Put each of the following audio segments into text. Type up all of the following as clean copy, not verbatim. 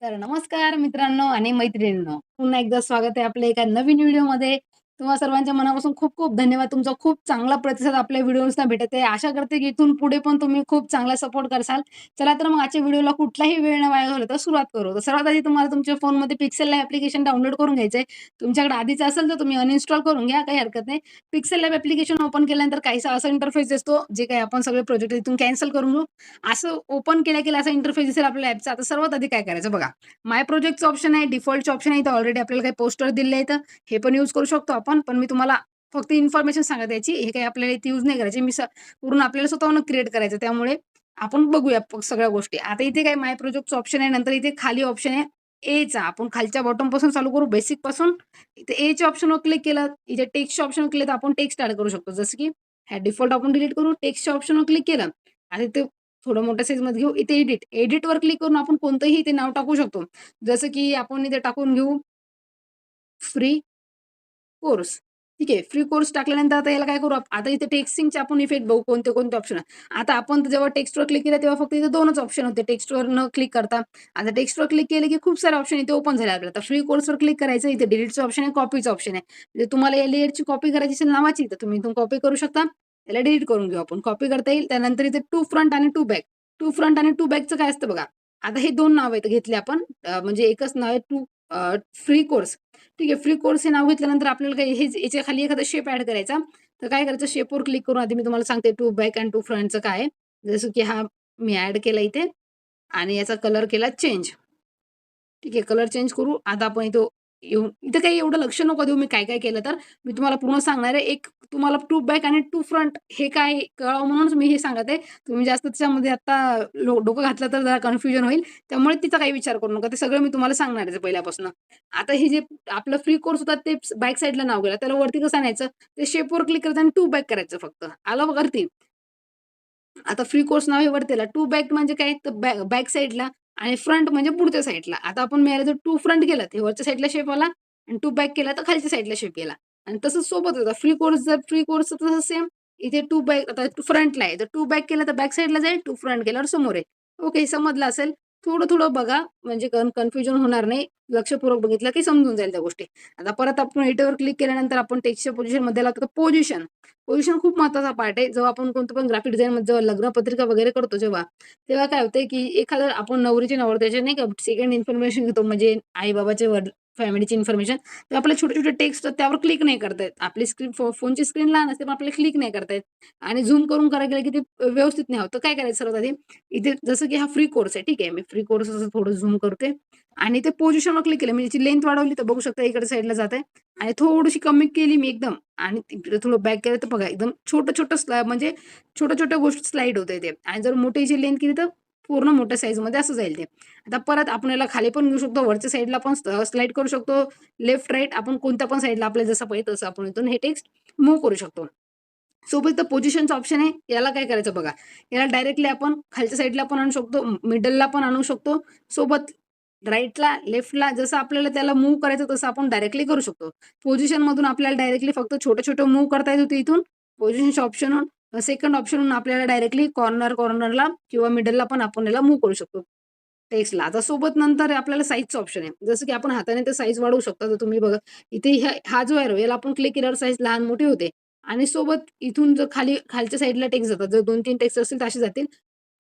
तर नमस्कार मित्रांनो आणि मैत्रिणींनो. पुन्हा एकदा स्वागत आहे आपल्या एका नवीन व्हिडिओमध्ये. तुम्हा सर्वांच्या मनापासून खूप खूप धन्यवाद. तुमचा खूप चांगला प्रतिसाद आपल्या व्हिडिओजना भेटत आहे. आशा करते की इथून पुढे पण तुम्ही खूप चांगला सपोर्ट करसाल. चला तर मग आजच्या व्हिडिओला कुठलाही वेळ न वाया घालवता सुरुवात करू. तर सर्वात आधी तुम्हाला तुमच्या फोनमध्ये पिक्सेल लॅब ॲप्लिकेशन डाउनलोड करून घ्यायचं आहे. तुमच्याकडे आधीचं असेल तर तुम्ही अनइन्स्टॉल करून घ्या, काही हरकत नाही. पिक्सेल लॅब ॲप्लिकेशन ओपन केल्यानंतर काहीसा असा इंटरफेस दिसतो, जे काही आपण सगळे प्रोजेक्ट इथून कॅन्सल करून घेऊ. असं ओपन केल्या असा इंटरफेस दिसेल आपल्या ॲपचा. आता सर्वात आधी काय करायचं बघा. माय प्रोजेक्टचं ऑप्शन आहे, डिफॉल्टचं ऑप्शन आहे. इथं ऑलरेडी आपल्याला काही पोस्टर दिले आहेत. हे पण यूज करू शकतो आपण. पण मी तुम्हाला फक्त इन्फॉर्मेशन सांगत याची. हे काही आपल्याला इथे यूज नाही करायची. पूर्ण आपल्याला स्वतःहून क्रिएट करायचं. त्यामुळे आपण बघूया सगळ्या गोष्टी. आता इथे काय माय प्रोजेक्टचं ऑप्शन आहे. नंतर इथे खाली ऑप्शन आहे एचा. आपण खालच्या बॉटमपासून चालू करू बेसिकपासून. इथे एच्या ऑप्शनवर क्लिक केलं, इथे टेक्स्टच्या ऑप्शनवर क्लिक तर आपण टेक्स्ट ॲड करू शकतो. जसं की ह्या डिफॉल्ट आपण डिलीट करू. टेक्स्टच्या ऑप्शनवर क्लिक केलं आणि ते थोडं मोठ्या साईजमध्ये घेऊ. इथे एडिट. एडिटवर क्लिक करून आपण कोणतंही इथे नाव टाकू शकतो. जसं की आपण इथे टाकून घेऊ फ्री कोर्स. ठीक आहे. फ्री कोर्स टाकल्यानंतर आता याला काय करू आता इथे टेक्स्टिंगचे आपण इफेक्ट बघू कोणते ऑप्शन आहे. आता आपण जेव्हा टेक्स्टवर क्लिक केलं तेव्हा फक्त इथे 2च ऑप्शन होते टेक्स्टवर न क्लिक करता. आता टेक्स्टवर क्लिक केले की खूप सारे ऑप्शन इथे ओपन झाले आपल्याला. आता फ्री कोर्सवर क्लिक करायचं. इथे डिलीटचं ऑप्शन आहे, कॉपीचं ऑप्शन आहे. म्हणजे तुम्हाला या लेयरची कॉपी करायची असेल नावाची तर तुम्ही इथून कॉपी करू शकता. याला डिलीट करून घेऊ आपण. कॉपी करता येईल. त्यानंतर इथे टू फ्रंट आणि टू बॅक. टू फ्रंट आणि टू बॅकचं काय असतं बघा. आता हे 2 नाव आहेत घेतले आपण. म्हणजे एकच नाव आहे फ्री कोर्स. ठीक आहे. फ्री कोर्स हे नाव घेतल्यानंतर आपल्याला काही हे याच्या खाली एखादा शेप ॲड करायचा. तर काय करायचं शेपवर क्लिक करून आधी मी तुम्हाला सांगते टू बॅक अँड टू फ्रंटचं काय आहे. जसं की हा मी ॲड केला इथे आणि याचा कलर केला चेंज. ठीक आहे. कलर चेंज करू. आता आपण इथं येऊन इथं काही एवढं लक्ष नको देऊ मी काय-काय केलं तर. मी तुम्हाला पूर्ण सांगणार आहे. एक तुम्हाला टू बॅक आणि टू फ्रंट हे काय कळावं म्हणूनच मी हे सांगत आहे. तुम्ही जास्त त्याच्यामध्ये आता डोकं घातलं तर जरा कन्फ्युजन होईल. त्यामुळे तिचा काही विचार करू नका. ते सगळं मी तुम्हाला सांगणार आहे पहिल्यापासून. आता हे जे आपलं फ्री कोर्स होता ते बॅक साइडला नाव गेलं. त्याला वरती कसं आणायचं? ते शेपवर क्लिक करायचं आणि टू बॅक करायचं फक्त. आलं वरती? आता फ्री कोर्स नाव आहे वरतीला. टू बॅक म्हणजे काय? तर बॅक साइडला आणि फ्रंट म्हणजे पुढच्या साइडला. आता आपण मिळालं जर टू फ्रंट केलं, तर वरच्या साइडला शेप आला आणि टू बॅक केला, तर खालच्या साइडला शेप गेला. आणि तसंच सोबत होतं. फ्री कोर्सचं तसं सेम. इथे टू बॅक आता फ्रंटला आहे, तर टू बॅक केलं तर बॅक साइडला जाईल, टू फ्रंट केल्यावर समोर आहे. ओके, समजलं असेल. थोडं-थोडं बघा म्हणजे कन्फ्युजन होणार नाही. लक्षपूर्वक बघितलं की समजून जाईल त्या गोष्टी. आता परत आपण एडिटवर क्लिक केल्यानंतर आपण टेक्स्टच्या पोझिशनमध्ये लागतो पोझिशन. पोझिशन खूप महत्त्वाचा पार्ट आहे. जेव्हा आपण कोणतं पण ग्राफिक डिझाइनमध्ये जेव्हा लग्नपत्रिका वगैरे करतो जेव्हा, तेव्हा काय होतंय, की एखादं आपण नवरीचे नवरदेवाचे नाही का सेकंड इन्फॉर्मेशन घेतो म्हणजे आई-बाबाचे फॅमिलीची इन्फॉर्मेशन. तेव्हा आपले छोटे-छोटे टेक्स्ट त्यावर क्लिक नाही करता येत. आपली स्क्रीन फोनची स्क्रीन लहान असते, पण आपल्याला क्लिक नाही करता येत. आणि झूम करून करायला गेलं की ते व्यवस्थित नाही होत. तर काय करायचं सर्वात आधी, इथे जसं की हा फ्री कोर्स आहे. ठीक आहे. मी फ्री कोर्स असं थोडं झूम करते आणि ते पोझिशनवर क्लिक केलं. मी याची लेंथ वाढवली तर बघू शकता इकडे साइडला जात आणि थोडीशी कमी केली मी एकदम आणि तिकडे थोडं बॅक केलं तर बघा एकदम छोटं-छोटं म्हणजे छोट्या-छोट्या गोष्टी स्लाईड होते ते आणि जर मोठीची लेंथ केली तर पूर्ण मोठ्या साईजमध्ये असं जाईल ते. आता परत आपण याला खाली पण घेऊ शकतो, वरच्या साईडला पण स्लाईड करू शकतो. लेफ्ट, राईट आपण कोणत्या पण साईडला आपल्याला जसं पाहिजे तसं आपण इथून हे टेक्स्ट मूव्ह करू शकतो. सोबत इथं पोझिशनचं ऑप्शन आहे. याला काय करायचं बघा. याला डायरेक्टली आपण खालच्या साईडला पण आणू शकतो, मिडलला पण आणू शकतो. सोबत राईटला, लेफ्टला जसं आपल्याला त्याला मूव्ह करायचं तसं आपण डायरेक्टली करू शकतो. पोझिशनमधून आपल्याला डायरेक्टली फक्त छोटं-छोटं मूव्ह करता येत होतं इथून. पोझिशनच्या ऑप्शनहून सेकंड ऑप्शनहून आपल्याला डायरेक्टली कॉर्नरला किंवा मिडलला पण आपण याला मूव्ह करू शकतो. टेक्स्टला. आता सोबत नंतर आपल्याला साइजचं ऑप्शन आहे. जसं की आपण हाताने ते साइज वाढवू शकता. तर तुम्ही बघा इथे हा जो एरो याला आपण क्लिक केल्यावर साइज लहान-मोठी होते आणि सोबत इथून जर खालच्या साइडला टेक्स्ट जातात. जर 2-3 टेक्स्ट असतील तर असे जातील.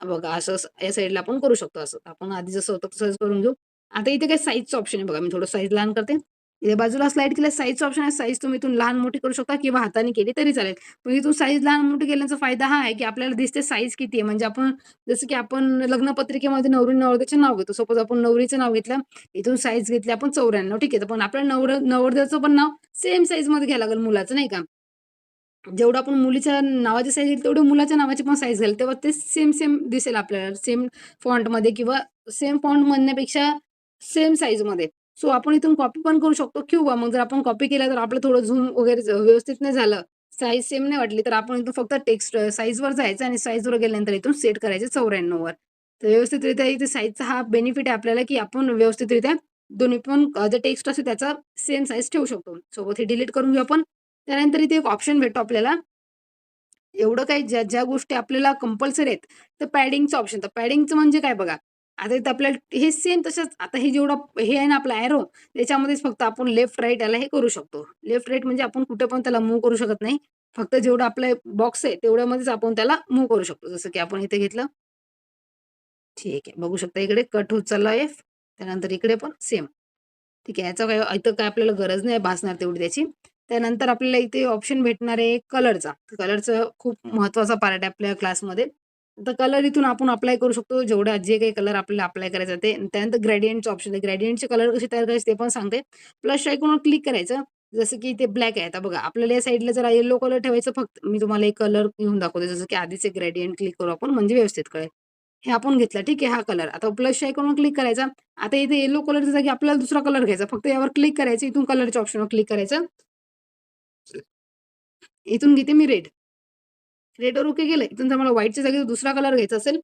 बघा असं या साइडला आपण करू शकतो असं. आपण आधी जसं होतं तसंच करून घेऊ. आता इथे काय साइजचं ऑप्शन आहे बघा. मी थोडं साइज लहान करते. इथे बाजूला स्लाईड केलं साइजचं ऑप्शन आहे. साइज तुम्ही इथून लहान-मोठी करू शकता किंवा हाताने केली तरी चालेल. पण इथून साइज लहान-मोठी केल्याचा फायदा हा आहे, की आपल्याला दिसते साइज किती आहे. म्हणजे आपण जसं की आपण लग्नपत्रिकेमध्ये नवरी-नवरदेवाचे नाव घेतो. सपोज आपण नवरीचं नाव घेतलं, इथून साइज घेतली आपण 94 ठीक आहे. तर पण आपल्याला नवरदेवाचं पण नाव सेम साइजमध्ये घ्यायला लागेल मुलाचं नाही का? जेवढं आपण मुलीच्या नावाची साईज घेईल, तेवढी मुलाच्या नावाची पण साईज घ्याल. तेव्हा ते सेम दिसेल आपल्याला. सेम फॉन्टमध्ये किंवा सेम फॉन्ट म्हणण्यापेक्षा सेम साईजमध्ये. सो आपण इथून कॉपी पण करू शकतो किंवा मग जर आपण कॉपी केला तर आपलं थोडं झूम वगैरे व्यवस्थित नाही झालं, साईज सेम नाही वाटली, तर आपण इथून फक्त टेक्स्ट साईजवर जायचं आणि साईजवर गेल्यानंतर इथून सेट करायचं 94 वर. तर व्यवस्थितरित्या इथे साईजचा हा बेनिफिट आहे आपल्याला, की आपण व्यवस्थितरित्या दोन्ही पण जे टेक्स्ट असतो त्याचा सेम साईज ठेवू शकतो. सोबत हे डिलीट करून घेऊ आपण. त्यानंतर इथे एक ऑप्शन भेटतो आपल्याला. एवढं काही ज्या ज्या गोष्टी आपल्याला कंपल्सरी आहेत, तर पॅडिंगचं ऑप्शन. तर पॅडिंगचं म्हणजे काय बघा. आता इथं आपल्याला हे सेम तसंच आता हे जेवढं हे आहे ना आपलं एरो त्याच्यामध्येच फक्त आपण लेफ्ट राइट याला हे करू शकतो. लेफ्ट राइट म्हणजे आपण कुठे पण त्याला मूव्ह करू शकत नाही. फक्त जेवढं आपलं बॉक्स आहे तेवढ्यामध्येच आपण त्याला मूव्ह करू शकतो. जसं की आपण इथे घेतलं. ठीक आहे. बघू शकता इकडे कट होत चालला आहे. त्यानंतर इकडे पण सेम. ठीक आहे. याचा काय इथं काय आपल्याला गरज नाही भासणार तेवढी त्याची. त्यानंतर आपल्याला इथे ऑप्शन भेटणार आहे कलरचा. कलरचं खूप महत्त्वाचा पार्ट आहे आपल्या क्लासमध्ये. तर कलर इथून आपण अप्लाय करू शकतो. जेवढे जे काही कलर आपल्याला अप्लाय करायचं ते. त्यानंतर ग्रेडियंटचं ऑप्शन आहे. ग्रेडियंटचे कलर कसे तयार करायचे ते पण सांगते. प्लस आयकॉनवर क्लिक करायचं. जसं की ते ब्लॅक आहे. आता बघा आपल्याला या साइडला जरा येलो कलर ठेवायचं फक्त मी तुम्हाला एक कलर घेऊन दाखवते. जसं की आधीचे ग्रेडियंट क्लिक करू आपण म्हणजे व्यवस्थित कळेल. हे आपण घेतला ठीक आहे हा कलर. आता प्लसच्या आयकॉनवर क्लिक करायचा. आता इथे येलो कलरच्या जागी आपल्याला दुसरा कलर घ्यायचा. फक्त यावर क्लिक करायचं. इथून कलरच्या ऑप्शनवर क्लिक करायचं. इथून घेते मी रेड. रेडवर ओके केलं. इथून जर मला व्हाईटच्या जागी दुसरा कलर घ्यायचा असेल,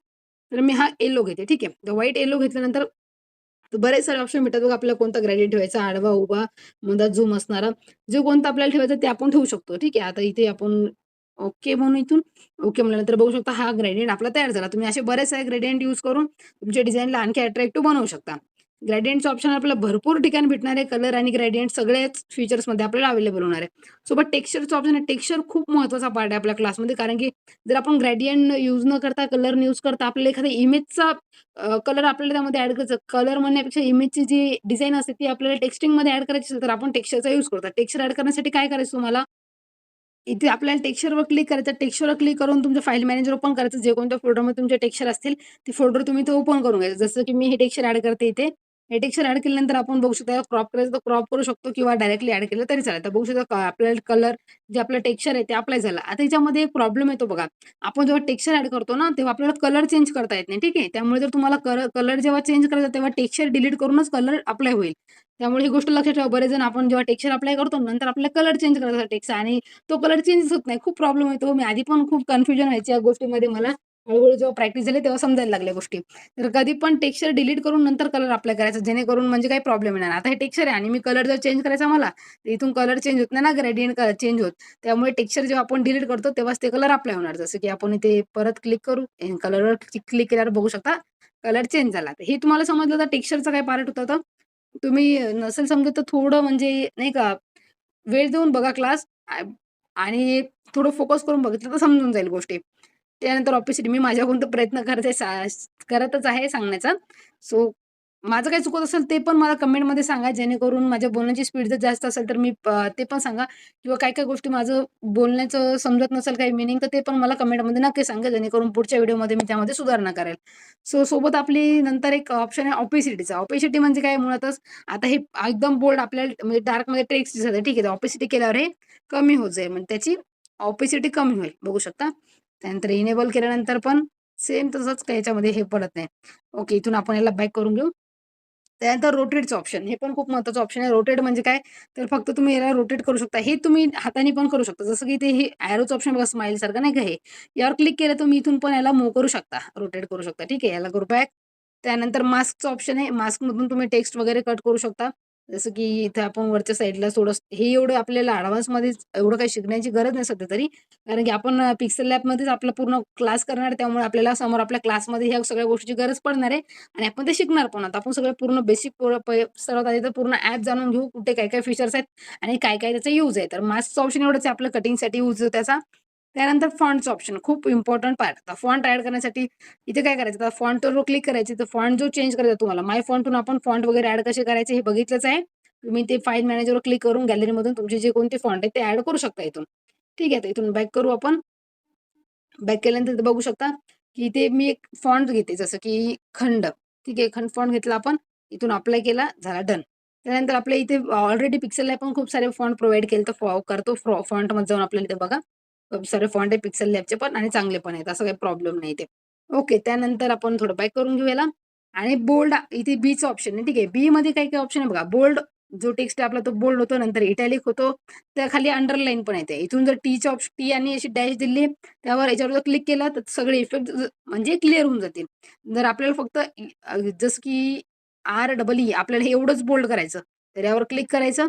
तर मी हा येलो घेते. ठीक आहे. तर व्हाईट येलो घेतल्यानंतर बरेच सारे ऑप्शन भेटतात बघा आपल्याला कोणता ग्रेडियंट ठेवायचा, आडवा, उभा, मधात झूम असणारा. जो कोणता आपल्याला ठेवायचा ते आपण ठेवू शकतो. ठीक आहे. आता इथे आपण ओके म्हणू इथून. ओके म्हटल्यानंतर बघू शकता हा ग्रेडियंट आपला तयार झाला. तुम्ही असे बरेच सारे ग्रेडियंट यूज करून तुमच्या डिझाईनला आणखी अट्रॅक्टिव्ह बनवू शकता. ग्रेडियंटचं ऑप्शन आपल्याला भरपूर ठिकाणी भेटणार आहे. कलर आणि ग्रेडियंट सगळ्याच फीचर्समध्ये आपल्याला अवेलेबल होणार आहे. सोबत टेक्स्चरचं ऑप्शन आहे. टेक्स्चर खूप महत्त्वाचा पार्ट आहे आपल्या क्लासमध्ये कारण की जर आपण ग्रेडियंट यूज न करता, कलर यूज करता आपल्याला एखाद्या इमेजचा कलर आपल्याला त्यामध्ये ॲड करायचं. कलर म्हणण्यापेक्षा इमेजची जी डिझाइन असते ती आपल्याला टेक्स्टिंगमध्ये ॲड करायची असेल तर आपण टेक्स्चरचा यूज करतो. टेक्स्चर ॲड करण्यासाठी काय करायचं तुम्हाला इथे आपल्याला टेक्स्चरवर क्लिक करायचं. टेक्स्चरवर क्लिक करून तुमचं फाईल मॅनेजर ओपन करायचं. जे कोणत्या फोल्डरमध्ये तुमचे टेक्स्चर असतील, ते फोल्डर तुम्ही इथे ओपन करून घ्यायचं. जसं की मी हे टेक्स्चर ॲड करते इथे. हे टेक्स्चर ॲड केल्यानंतर आपण बघू शकता क्रॉप करायचं तर क्रॉप करू शकतो किंवा डायरेक्टली ॲड केलं तरी चालेल. तर बघू शकता आपल्याला कलर जे आपलं टेक्स्चर आहे ते अप्लाय झालं. आता याच्यामध्ये एक प्रॉब्लेम येतो बघा. आपण जेव्हा टेक्स्चर ॲड करतो ना, तेव्हा आपल्याला कलर चेंज करता येत नाही. ठीक आहे. त्यामुळे जर तुम्हाला कलर जेव्हा चेंज करायचा तेव्हा टेक्स्चर डिलीट करूनच कलर अप्लाय होईल. त्यामुळे ही गोष्ट लक्षात ठेवा. बरेच जण आपण जेव्हा टेक्स्चर अप्लाय करतो नंतर आपल्याला कलर चेंज करायचा टेक्स्ट आणि तो कलर चेंजच होत नाही. खूप प्रॉब्लेम येतो. मी आधी पण खूप कन्फ्युजन व्हायची या गोष्टीमध्ये मला. हळू-हळू जेव्हा प्रॅक्टिस झाली तेव्हा समजायला लागल्या गोष्टी. तर कधी पण टेक्स्चर डिलीट करून नंतर कलर अप्लाय करायचा जेणेकरून म्हणजे काही प्रॉब्लेम येणार नाही. आता हे टेक्स्चर आहे आणि मी कलर जर चेंज करायचा मला, तर इथून कलर चेंज होत नाही ना ग्रेडियंट चेंज होत. त्यामुळे टेक्स्चर जेव्हा आपण डिलीट करतो तेव्हाच ते कलर अप्लाय होणार. जसं की आपण इथे परत क्लिक करू. कलरवर क्लिक केल्यावर बघू शकता कलर चेंज झाला. हे तुम्हाला समजलं तर टेक्स्चरचा काय पार्ट होता तर तुम्ही नसेल समजत तर थोडं म्हणजे नाही का वेळ देऊन बघा क्लास आणि थोडं फोकस करून बघितलं तर समजून जाईल गोष्टी. त्यानंतर ऑब्व्हियसली मी माझ्याकडून तर प्रयत्न करते करतच आहे सांगण्याचा. सो माझं काही चुकत असेल ते पण मला कमेंटमध्ये सांगा जेणेकरून माझ्या बोलण्याची स्पीड जर जास्त असेल तर मी ते पण सांगा किंवा काही-काही गोष्टी माझं बोलण्याचं समजत नसेल काही मीनिंग तर ते पण मला कमेंटमध्ये नक्की सांगा जेणेकरून पुढच्या व्हिडिओमध्ये मी त्यामध्ये सुधारणा करेल. सो सोबत आपली नंतर एक ऑप्शन आहे ऑपेसिटीचा. ऑपेसिटी म्हणजे काय मुळातच आता हे एकदम बोल्ड आपल्याला म्हणजे डार्कमध्ये टेक्स्ट दिसत आहे. ठीक आहे. ऑपेसिटी केल्यावर हे कमी होत जाईल. म्हणजे त्याची ऑपेसिटी कमी होईल. बघू शकता. त्यानंतर इनेबल केल्यानंतर पण सेम तसंच काही ह्याच्यामध्ये हे पडत नाही. ओके. इथून आपण याला बॅक करून घेऊ. त्यानंतर रोटेटचं ऑप्शन हे पण खूप महत्त्वाचं ऑप्शन आहे. रोटेट म्हणजे काय? तर फक्त तुम्ही याला रोटेट करू शकता. हे तुम्ही हाताने पण करू शकता. जसं की ते हे एरोचं ऑप्शन बघा स्माईलसारखं नाही का हे. यावर क्लिक केलं तुम्ही इथून पण याला मूव्ह करू शकता. रोटेट करू शकता. ठीक आहे. याला करू बॅक. त्यानंतर मास्कचं ऑप्शन आहे. मास्कमधून तुम्ही टेक्स्ट वगैरे कट करू शकता. जसं की इथे आपण वरच्या साईडला थोडं हे एवढं आपल्याला ॲडव्हान्समध्ये एवढं काही शिकण्याची गरज नाही सध्या तरी. कारण की आपण पिक्सेल लॅबमध्येच आपला पूर्ण क्लास करणार आहे. त्यामुळे आपल्याला समोर आपल्या क्लासमध्ये ह्या सगळ्या गोष्टीची गरज पडणार आहे आणि आपण ते शिकणार पण आहोत. आपण सगळं पूर्ण बेसिक सर्वात आधी तर पूर्ण ॲप जाणून घेऊ. कुठे काय-काय फीचर्स आहेत आणि काय-काय त्याचा यूज आहे. तर मास्कचं ऑप्शन एवढंच आहे आपलं कटिंगसाठी यूज त्याचा. त्यानंतर फॉन्टचं ऑप्शन खूप इम्पोर्टंट पार्ट. आता फॉन्ट ॲड करण्यासाठी इथे काय करायचं, आता फॉन्टवर क्लिक करायचं. तर फॉन्ट जो चेंज करायचा तुम्हाला माय फॉन्टहून आपण फॉन्ट वगैरे ॲड कसे करायचे हे बघितलंच आहे. तुम्ही ते फाईल मॅनेजरवर क्लिक करून गॅलरीमधून तुमचे जे कोणते फॉन्ट आहेत ते ॲड करू शकता इथून. ठीक आहे. तर इथून बॅक करू आपण. बॅक केल्यानंतर इथे बघू शकता, की इथे मी एक फॉन्ट घेते जसं की खंड. ठीक आहे. खंड फॉन्ट घेतला आपण. इथून अप्लाय केला, झाला डन. त्यानंतर आपल्या इथे ऑलरेडी पिक्सेलला पण खूप सारे फॉन्ट प्रोव्हाईड केले तर करतो फॉन्टमध्ये जाऊन आपल्याला इथे बघा. खूप सारे फॉन्ट आहे पिक्सेल लॅबचे पण आणि चांगले पण आहेत. असं काही प्रॉब्लेम नाही इथे. ओके. त्यानंतर आपण थोडं बॅक करून घेऊ याला आणि बोल्ड इथे बीचं ऑप्शन आहे. ठीक आहे. बीमध्ये काय-काय ऑप्शन आहे बघा. बोल्ड जो टेक्स्ट आहे आपला तो बोल्ड होतो. नंतर इटॅलिक होतो. त्याखाली अंडरलाईन पण येते. इथून जर टी आणि अशी डॅश दिली त्यावर याच्यावर जर क्लिक केलं तर सगळे इफेक्ट म्हणजे क्लिअर होऊन जातील. जर आपल्याला फक्त जसं की REE आपल्याला हे एवढंच बोल्ड करायचं. तर यावर क्लिक करायचं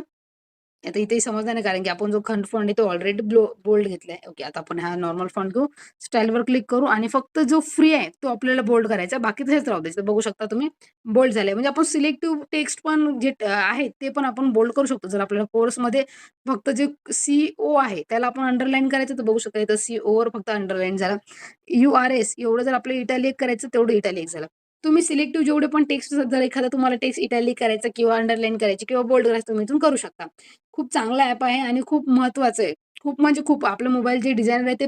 आता इथेही समजणार नाही कारण की आपण जो खंड फॉन्ट आहे तो ऑलरेडी बोल्ड घेतलाय. ओके. आता आपण हा नॉर्मल फॉन्ट घेऊ. स्टाईलवर क्लिक करू आणि फक्त जो फ्री आहे तो आपल्याला बोल्ड करायचा. बाकी तसेच राहू द्यायचं. बघू शकता तुम्ही बोल्ड झालंय. म्हणजे आपण सिलेक्टिव्ह टेक्स्ट पण जे आहे ते पण आपण बोल्ड करू शकतो. जर आपल्याला कोर्समध्ये फक्त जे सी-ओ आहे त्याला आपण अंडरलाईन करायचं तर बघू शकता इथं सी-ओवर फक्त अंडरलाईन झालं. यू-आर-एस एवढं जर आपलं इटॅलिक करायचं तेवढं इटॅलिक झालं. तुम्ही सिलेक्टिव्ह जेवढे पण टेक्स्ट जर एखादा तुम्हाला टेक्स्ट इटॅलिक करायचा किंवा अंडरलाईन करायची किंवा बोल्ड करायचं तुम्ही इथून करू शकता. खूप चांगला ॲप आहे आणि खूप महत्वाचं आहे. खूप म्हणजे खूप आपलं मोबाईल जे डिझायनर आहे ते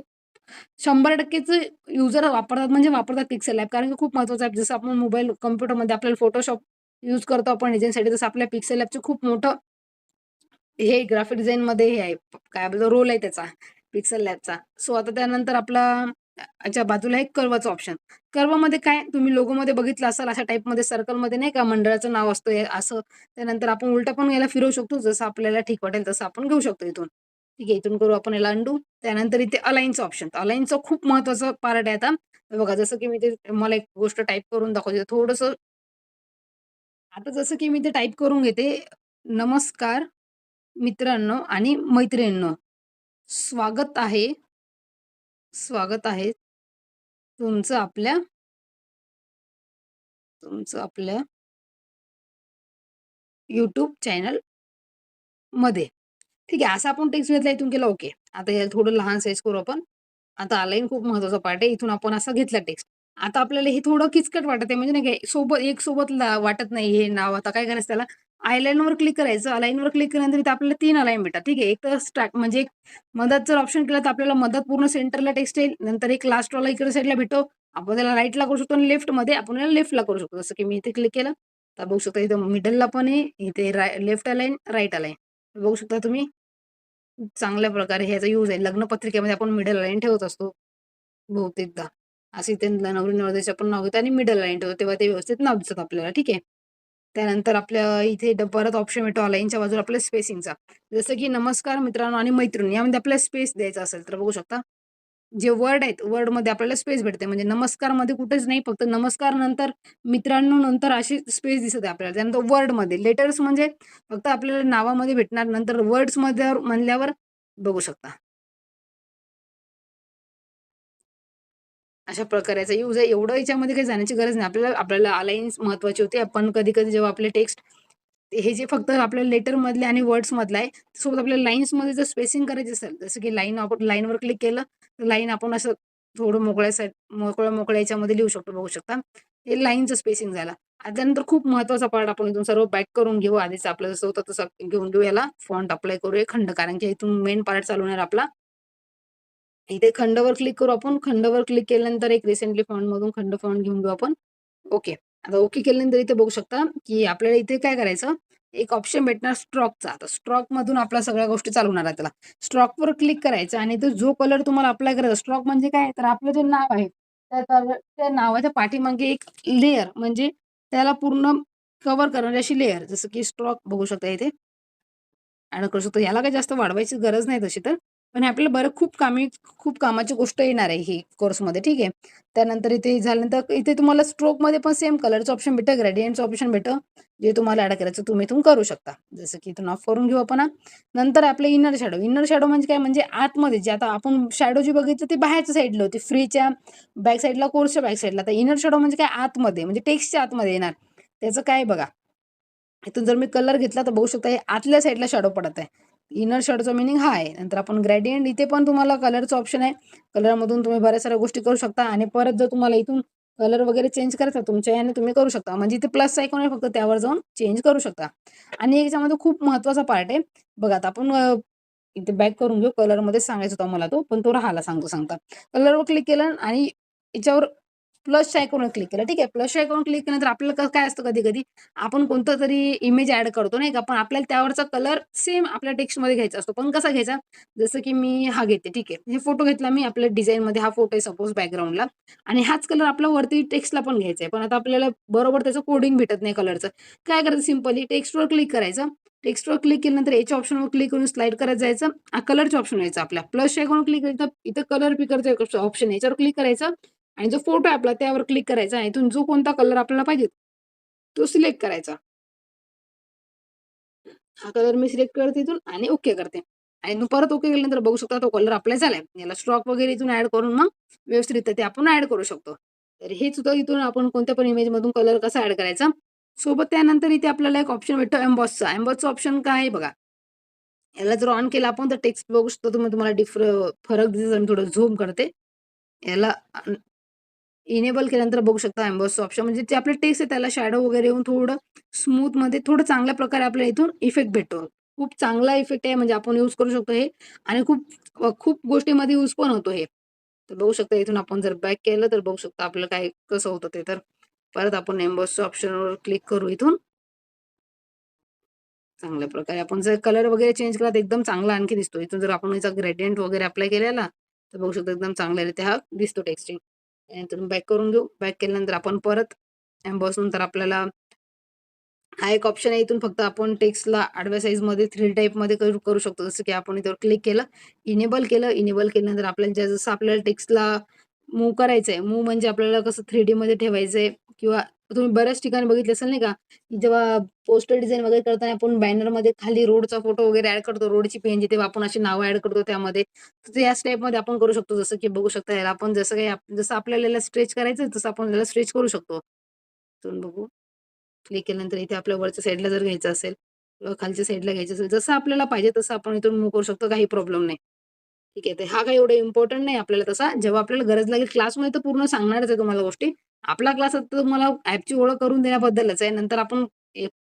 100% युजर वापरतात म्हणजे वापरतात पिक्सेल ॲप. कारण की खूप महत्वाचं ॲप. जसं आपण मोबाईल कॉम्प्युटरमध्ये आपल्याला फोटोशॉप यूज करतो आपण डिझाइनसाठी तसं आपल्या पिक्सेल ॲपचं खूप मोठं हे ग्राफिक डिझाइनमध्ये हे आहे. काय बोलतो रोल आहे त्याचा पिक्सेल लॅबचा. सो आता त्यानंतर आपला च्या बाजूला एक कर्वचं ऑप्शन. कर्वमध्ये काय तुम्ही लोगोमध्ये बघितलं असाल अशा टाइपमध्ये सर्कलमध्ये नाही का मंडळाचं नाव असतं हे असं. त्यानंतर आपण उलटं पण याला फिरवू शकतो. जसं आपल्याला ठीक वाटेल तसं आपण घेऊ शकतो इथून. ठीक आहे. इथून करू आपण याला अंडू. त्यानंतर इथे अलाइनचं ऑप्शन. अलाइनचं खूप महत्वाचं पार्ट आहे आता. हे बघा जसं की मी ते मला एक गोष्ट टाइप करून दाखवते. थोडंसं आता जसं की मी ते टाइप करून घेते. नमस्कार मित्रांनो आणि मैत्रिणींनो, स्वागत आहे, स्वागत आहे तुमचं आपल्या YouTube चॅनलमध्ये. ठीक आहे. असा आपण टेक्स्ट घेतला इथून केला ओके. आता याला थोडं लहान साइज करू आपण. आता अलाईन खूप महत्वाचा पार्ट आहे. इथून आपण असा घेतला टेक्स्ट. आता आपल्याला हे थोडं किचकट वाटत आहे म्हणजे नाही का सोबत वाटत नाही हे नाव. आता काय करायचं त्याला आयलाइनवर क्लिक करायचं. अलाइनवर क्लिक केल्यानंतर इथे आपल्याला 3 अलाईन भेटतात. ठीक आहे. एक तर स्टार्ट म्हणजे एक मधात जर ऑप्शन केला तर आपल्याला मधात पूर्ण सेंटरला टेक्स्ट येईल. नंतर एक लास्टवाला इकडे साईडला भेटतो. आपण त्याला राईटला करू शकतो आणि लेफ्टमध्ये आपण याला लेफ्टला करू शकतो. जसं की मी इथे क्लिक केलं. तर बघू शकता इथं मिडलला पण आहे. इथे लेफ्ट अलाईन, राईट अलाईन. बघू शकता तुम्ही. खूप चांगल्या प्रकारे ह्याचा यूज आहे. लग्नपत्रिकेमध्ये आपण मिडल लाईन ठेवत असतो बहुतेकदा. असे ते नवरी-नवरदेवाचे आपण नाव घेतो आणि मिडल लाईन ठेवतो. तेव्हा ते व्यवस्थित नाव दिसतं आपल्याला. ठीक आहे. त्यानंतर आपल्या इथे परत ऑप्शन भेटतो अलाईनच्या बाजूला आपल्या स्पेसिंगचा. जसं की नमस्कार मित्रांनो आणि मैत्रिणी यामध्ये आपल्याला स्पेस द्यायचा असेल तर बघू शकता. जे वर्ड आहेत, वर्डमध्ये आपल्याला स्पेस भेटते. म्हणजे नमस्कारमध्ये कुठेच नाही, फक्त नमस्कार नंतर मित्रांनो नंतर अशी स्पेस दिसत आहे आपल्याला. त्यानंतर वर्डमध्ये लेटर्स म्हणजे फक्त आपल्याला नावामध्ये भेटणार. नंतर वर्ड्समध्ये म्हणल्यावर बघू शकता. अशा प्रकारे याचा यूज आहे. एवढं याच्यामध्ये काही जाण्याची गरज नाही. आपल्याला आपल्याला अलायन्स महत्त्वाची होती. आपण कधी-कधी जेव्हा आपले टेक्स्ट हे जे फक्त आपल्या लेटरमधले आणि वर्ड्समधलं आहे, सोबत आपल्याला लाईन्समध्ये जर स्पेसिंग करायची असेल, जसं की लाईन आपण लाईनवर क्लिक केलं, तर लाईन आपण असं थोडं मोकळ्या-मोकळ्या याच्यामध्ये लिहू शकतो, बघू शकता. हे लाईनचं स्पेसिंग झालं. आणि त्यानंतर खूप महत्त्वाचा पार्ट आपण इथून सर्व बॅक करून घेऊ. आधीच आपलं जसं होतं तसं घेऊन घेऊ याला. फॉन्ट अप्लाय करूया खंड, कारण की इथून मेन पार्ट चालू होणार आपला. इथे खंडवर क्लिक करू आपण. खंडवर क्लिक केल्यानंतर एक रिसेंटली फॉन्टमधून खंड फॉन्ट घेऊन घेऊ आपण. ओके. आता ओके केल्यानंतर इथे बघू शकता, की आपल्याला इथे काय करायचं, एक ऑप्शन भेटणार स्ट्रोकचा. आता स्ट्रोकमधून आपल्या सगळ्या गोष्टी चालू होणार आहेत त्याला. स्ट्रोकवर क्लिक करायचं आणि तो जो कलर तुम्हाला अप्लाय करायचा स्ट्रोक म्हणजे काय, तर आपलं जे नाव आहे, त्या नावाच्या पाठीमागे एक लेयर म्हणजे त्याला पूर्ण कव्हर करणारी अशी लेयर, जसं की स्ट्रोक बघू शकता इथे. ॲड करू शकतो. याला काही जास्त वाढवायची गरज नाही तशी तर. पण हे आपल्याला बरं खूप कामाची गोष्ट येणार आहे ही कोर्समध्ये, ठीक आहे. त्यानंतर इथे झाल्यानंतर इथे तुम्हाला स्ट्रोकमध्ये पण सेम कलरचं ऑप्शन भेटतं, ग्रेडियंटचं ऑप्शन भेटतं. जे तुम्हाला ॲड करायचं तुम्ही इथून करू शकता. जसं की इथून ऑफ करून घेऊ आपण हा. नंतर आपलं इनर शॅडो. इनर शॅडो म्हणजे काय, म्हणजे आतमध्ये जे आता आपण शॅडो जी बघितली ती बाहेरच्या साईडला होती. फ्रीच्या बॅक साईडला, कोर्सच्या बॅक साईडला. तर इनर शॅडो म्हणजे काय, आतमध्ये म्हणजे टेक्स्टच्या आतमध्ये येणार. त्याचं काय बघा. इथून जर मी कलर घेतला तर बघू शकता हे आतल्या साईडला शॅडो पडत आहे. इनर शॅडोचा मीनिंग हा आहे. नंतर आपण ग्रेडियंट इथे पण तुम्हाला कलरचं ऑप्शन आहे. कलरमधून तुम्ही बऱ्याच साऱ्या गोष्टी करू शकता आणि परत जर तुम्हाला इथून कलर वगैरे चेंज करायचा तुमच्या ह्याने तुम्ही करू शकता. म्हणजे इथे प्लस आयकॉन आहे फक्त त्यावर जाऊन चेंज करू शकता. आणि याच्यामध्ये खूप महत्त्वाचा पार्ट आहे. बघा आता आपण इथे बॅक करून घेऊ. कलरमध्येच सांगायचा होता मला तो, पण तो राहिला सांगता. कलरवर क्लिक केलं आणि याच्यावर प्लसच्या आयकॉनवर क्लिक केलं. ठीक आहे. प्लसच्या आयकॉनवर क्लिक केल्यानंतर आपल्याला काय असतं कधी-कधी आपण कोणतं तरी इमेज ॲड करतो नाही का, पण आपल्याला त्यावरचा कलर सेम आपल्या टेक्स्टमध्ये घ्यायचा असतो. पण कसा घ्यायचा? जसं की मी हा घेते, ठीक आहे. हे फोटो घेतला मी आपल्या डिझाइनमध्ये हा फोटो आहे सपोज बॅकग्राऊंडला आणि हाच कलर आपला वरती टेक्स्टला पण घ्यायचा आहे. पण आता आपल्याला बरोबर त्याचं कोडिंग भेटत नाही कलरचं. काय करायचं सिंपली टेक्स्टवर क्लिक करायचं. टेक्स्टवर क्लिक केल्यानंतर याच्या ऑप्शनवर क्लिक करून स्लाईड करत जायचं. कलरचं ऑप्शन यायचं आपल्या. प्लसच्या आयकॉनवर क्लिक करायचं. इथं कलर पिकरचं ऑप्शन आहे. याच्यावर क्लिक करायचं आणि जो फोटो आहे आपला त्यावर क्लिक करायचा आणि इथून जो कोणता कलर आपल्याला पाहिजे तो सिलेक्ट करायचा. हा कलर मी सिलेक्ट करते इथून आणि ओके करते. आणि मग परत ओके केल्यानंतर बघू शकता तो कलर अप्लाय झालाय. याला स्ट्रोक वगैरे इथून ॲड करून मग व्यवस्थितरित्या ते आपण ॲड करू शकतो. तर हेच होतं इथून आपण कोणत्या पण इमेजमधून कलर कसा ॲड करायचा. सोबत त्यानंतर इथे आपल्याला एक ऑप्शन भेटतो एम्बॉसचा. एम्बॉसचा ऑप्शन काय आहे बघा. याला जर ऑन केला आपण तर टेक्स्ट बघू शकतो तुम्ही, तुम्हाला फरक दिसेल. मी थोडं झूम करते. याला इनेबल केल्यानंतर बघू शकता एम्बॉसचं ऑप्शन, म्हणजे जे आपले टेक्स्ट आहे त्याला शॅडो वगैरे येऊन थोडं स्मूथमध्ये थोडं चांगल्या प्रकारे आपल्याला इथून इफेक्ट भेटतो. खूप चांगला इफेक्ट आहे, म्हणजे आपण यूज करू शकतो हे. आणि खूप गोष्टींमध्ये यूज पण होतो हे. तर बघू शकता इथून आपण जर बॅक केलं तर बघू शकता आपलं काय कसं होतं ते. तर परत आपण एम्बॉसच्या ऑप्शनवर क्लिक करू इथून. चांगल्या प्रकारे आपण जर कलर वगैरे चेंज केला तर एकदम चांगला आणखी दिसतो. इथून जर आपण याचा ग्रेडियंट वगैरे अप्लाय केलेला तर बघू शकतो एकदम चांगल्यारीत्या हा दिसतो टेक्स्टिंग. त्यानंतर बॅक करून घेऊ. बॅक केल्यानंतर आपण परत एम्बॉस नंतर आपल्याला हा एक ऑप्शन आहे. इथून फक्त आपण टेक्स्टला आडव्या साईजमध्ये 3D टाइपमध्ये करू करू शकतो. जसं की आपण इथं क्लिक केलं, इनेबल केलं. इनेबल केल्यानंतर आपल्याला जसं आपल्याला टेक्स्टला मूव्ह करायचंय. मूव्ह म्हणजे आपल्याला कसं 3Dमध्ये ठेवायचंय किंवा तुम्ही बऱ्याच ठिकाणी बघितलं असेल नाही का, की जेव्हा पोस्टर डिझाइन वगैरे करताना आपण बॅनरमध्ये खाली रोडचा फोटो वगैरे ॲड करतो. रोडची पेन जिथे आपण अशी नावं ॲड करतो त्यामध्ये. तर याच टाइपमध्ये आपण करू शकतो. जसं की बघू शकता याला आपण जसं काही जसं आपल्याला याला स्ट्रेच करायचं तसं आपण याला स्ट्रेच करू शकतो. इथून बघू. क्लिक केल्यानंतर इथे आपल्या वरच्या साईडला जर घ्यायचं असेल किंवा खालच्या साईडला घ्यायचं असेल, जसं आपल्याला पाहिजे तसं आपण इथून मूव्ह करू शकतो. काही प्रॉब्लेम नाही. ठीक आहे. तर हा काही एवढं इम्पोर्टंट नाही आपल्याला तसा. जेव्हा आपल्याला गरज लागेल क्लासमध्ये तर पूर्ण सांगणारच आहे तुम्हाला गोष्टी. आपला क्लास आता तुम्हाला ॲपची ओळख करून देण्याबद्दलच आहे. नंतर आपण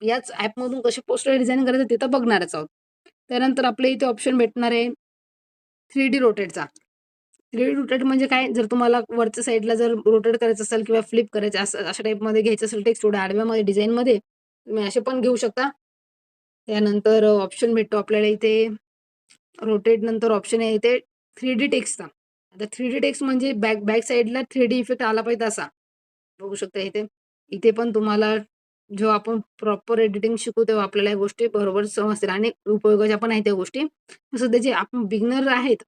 याच ॲपमधून कसे पोस्टर डिझाइन करायचं ते तर बघणारच आहोत. त्यानंतर आपल्या इथे ऑप्शन भेटणार आहे 3D रोटेटचा. 3D रोटेट म्हणजे काय? जर तुम्हाला वरच्या साईडला जर रोटेट करायचं असेल किंवा फ्लिप करायचं असं अशा टाइपमध्ये घ्यायचं असेल टेक्स्ट थोड्या आडव्यामध्ये डिझाइनमध्ये, तुम्ही असे पण घेऊ शकता. त्यानंतर ऑप्शन भेटतो आपल्याला इथे रोटेट नंतर ऑप्शन आहे इथे 3D टेक्स्टचा. आता 3D टेक्स्ट म्हणजे बॅक बॅक साईडला 3D इफेक्ट आला पाहिजे असा. बघू शकता इथे. इथे पण तुम्हाला जेव्हा आपण प्रॉपर एडिटिंग शिकू तेव्हा आपल्याला या गोष्टी बरोबर समजतील आणि उपयोगाच्या पण आहेत त्या गोष्टी. सध्या जे आपण बिगिनर आहेत,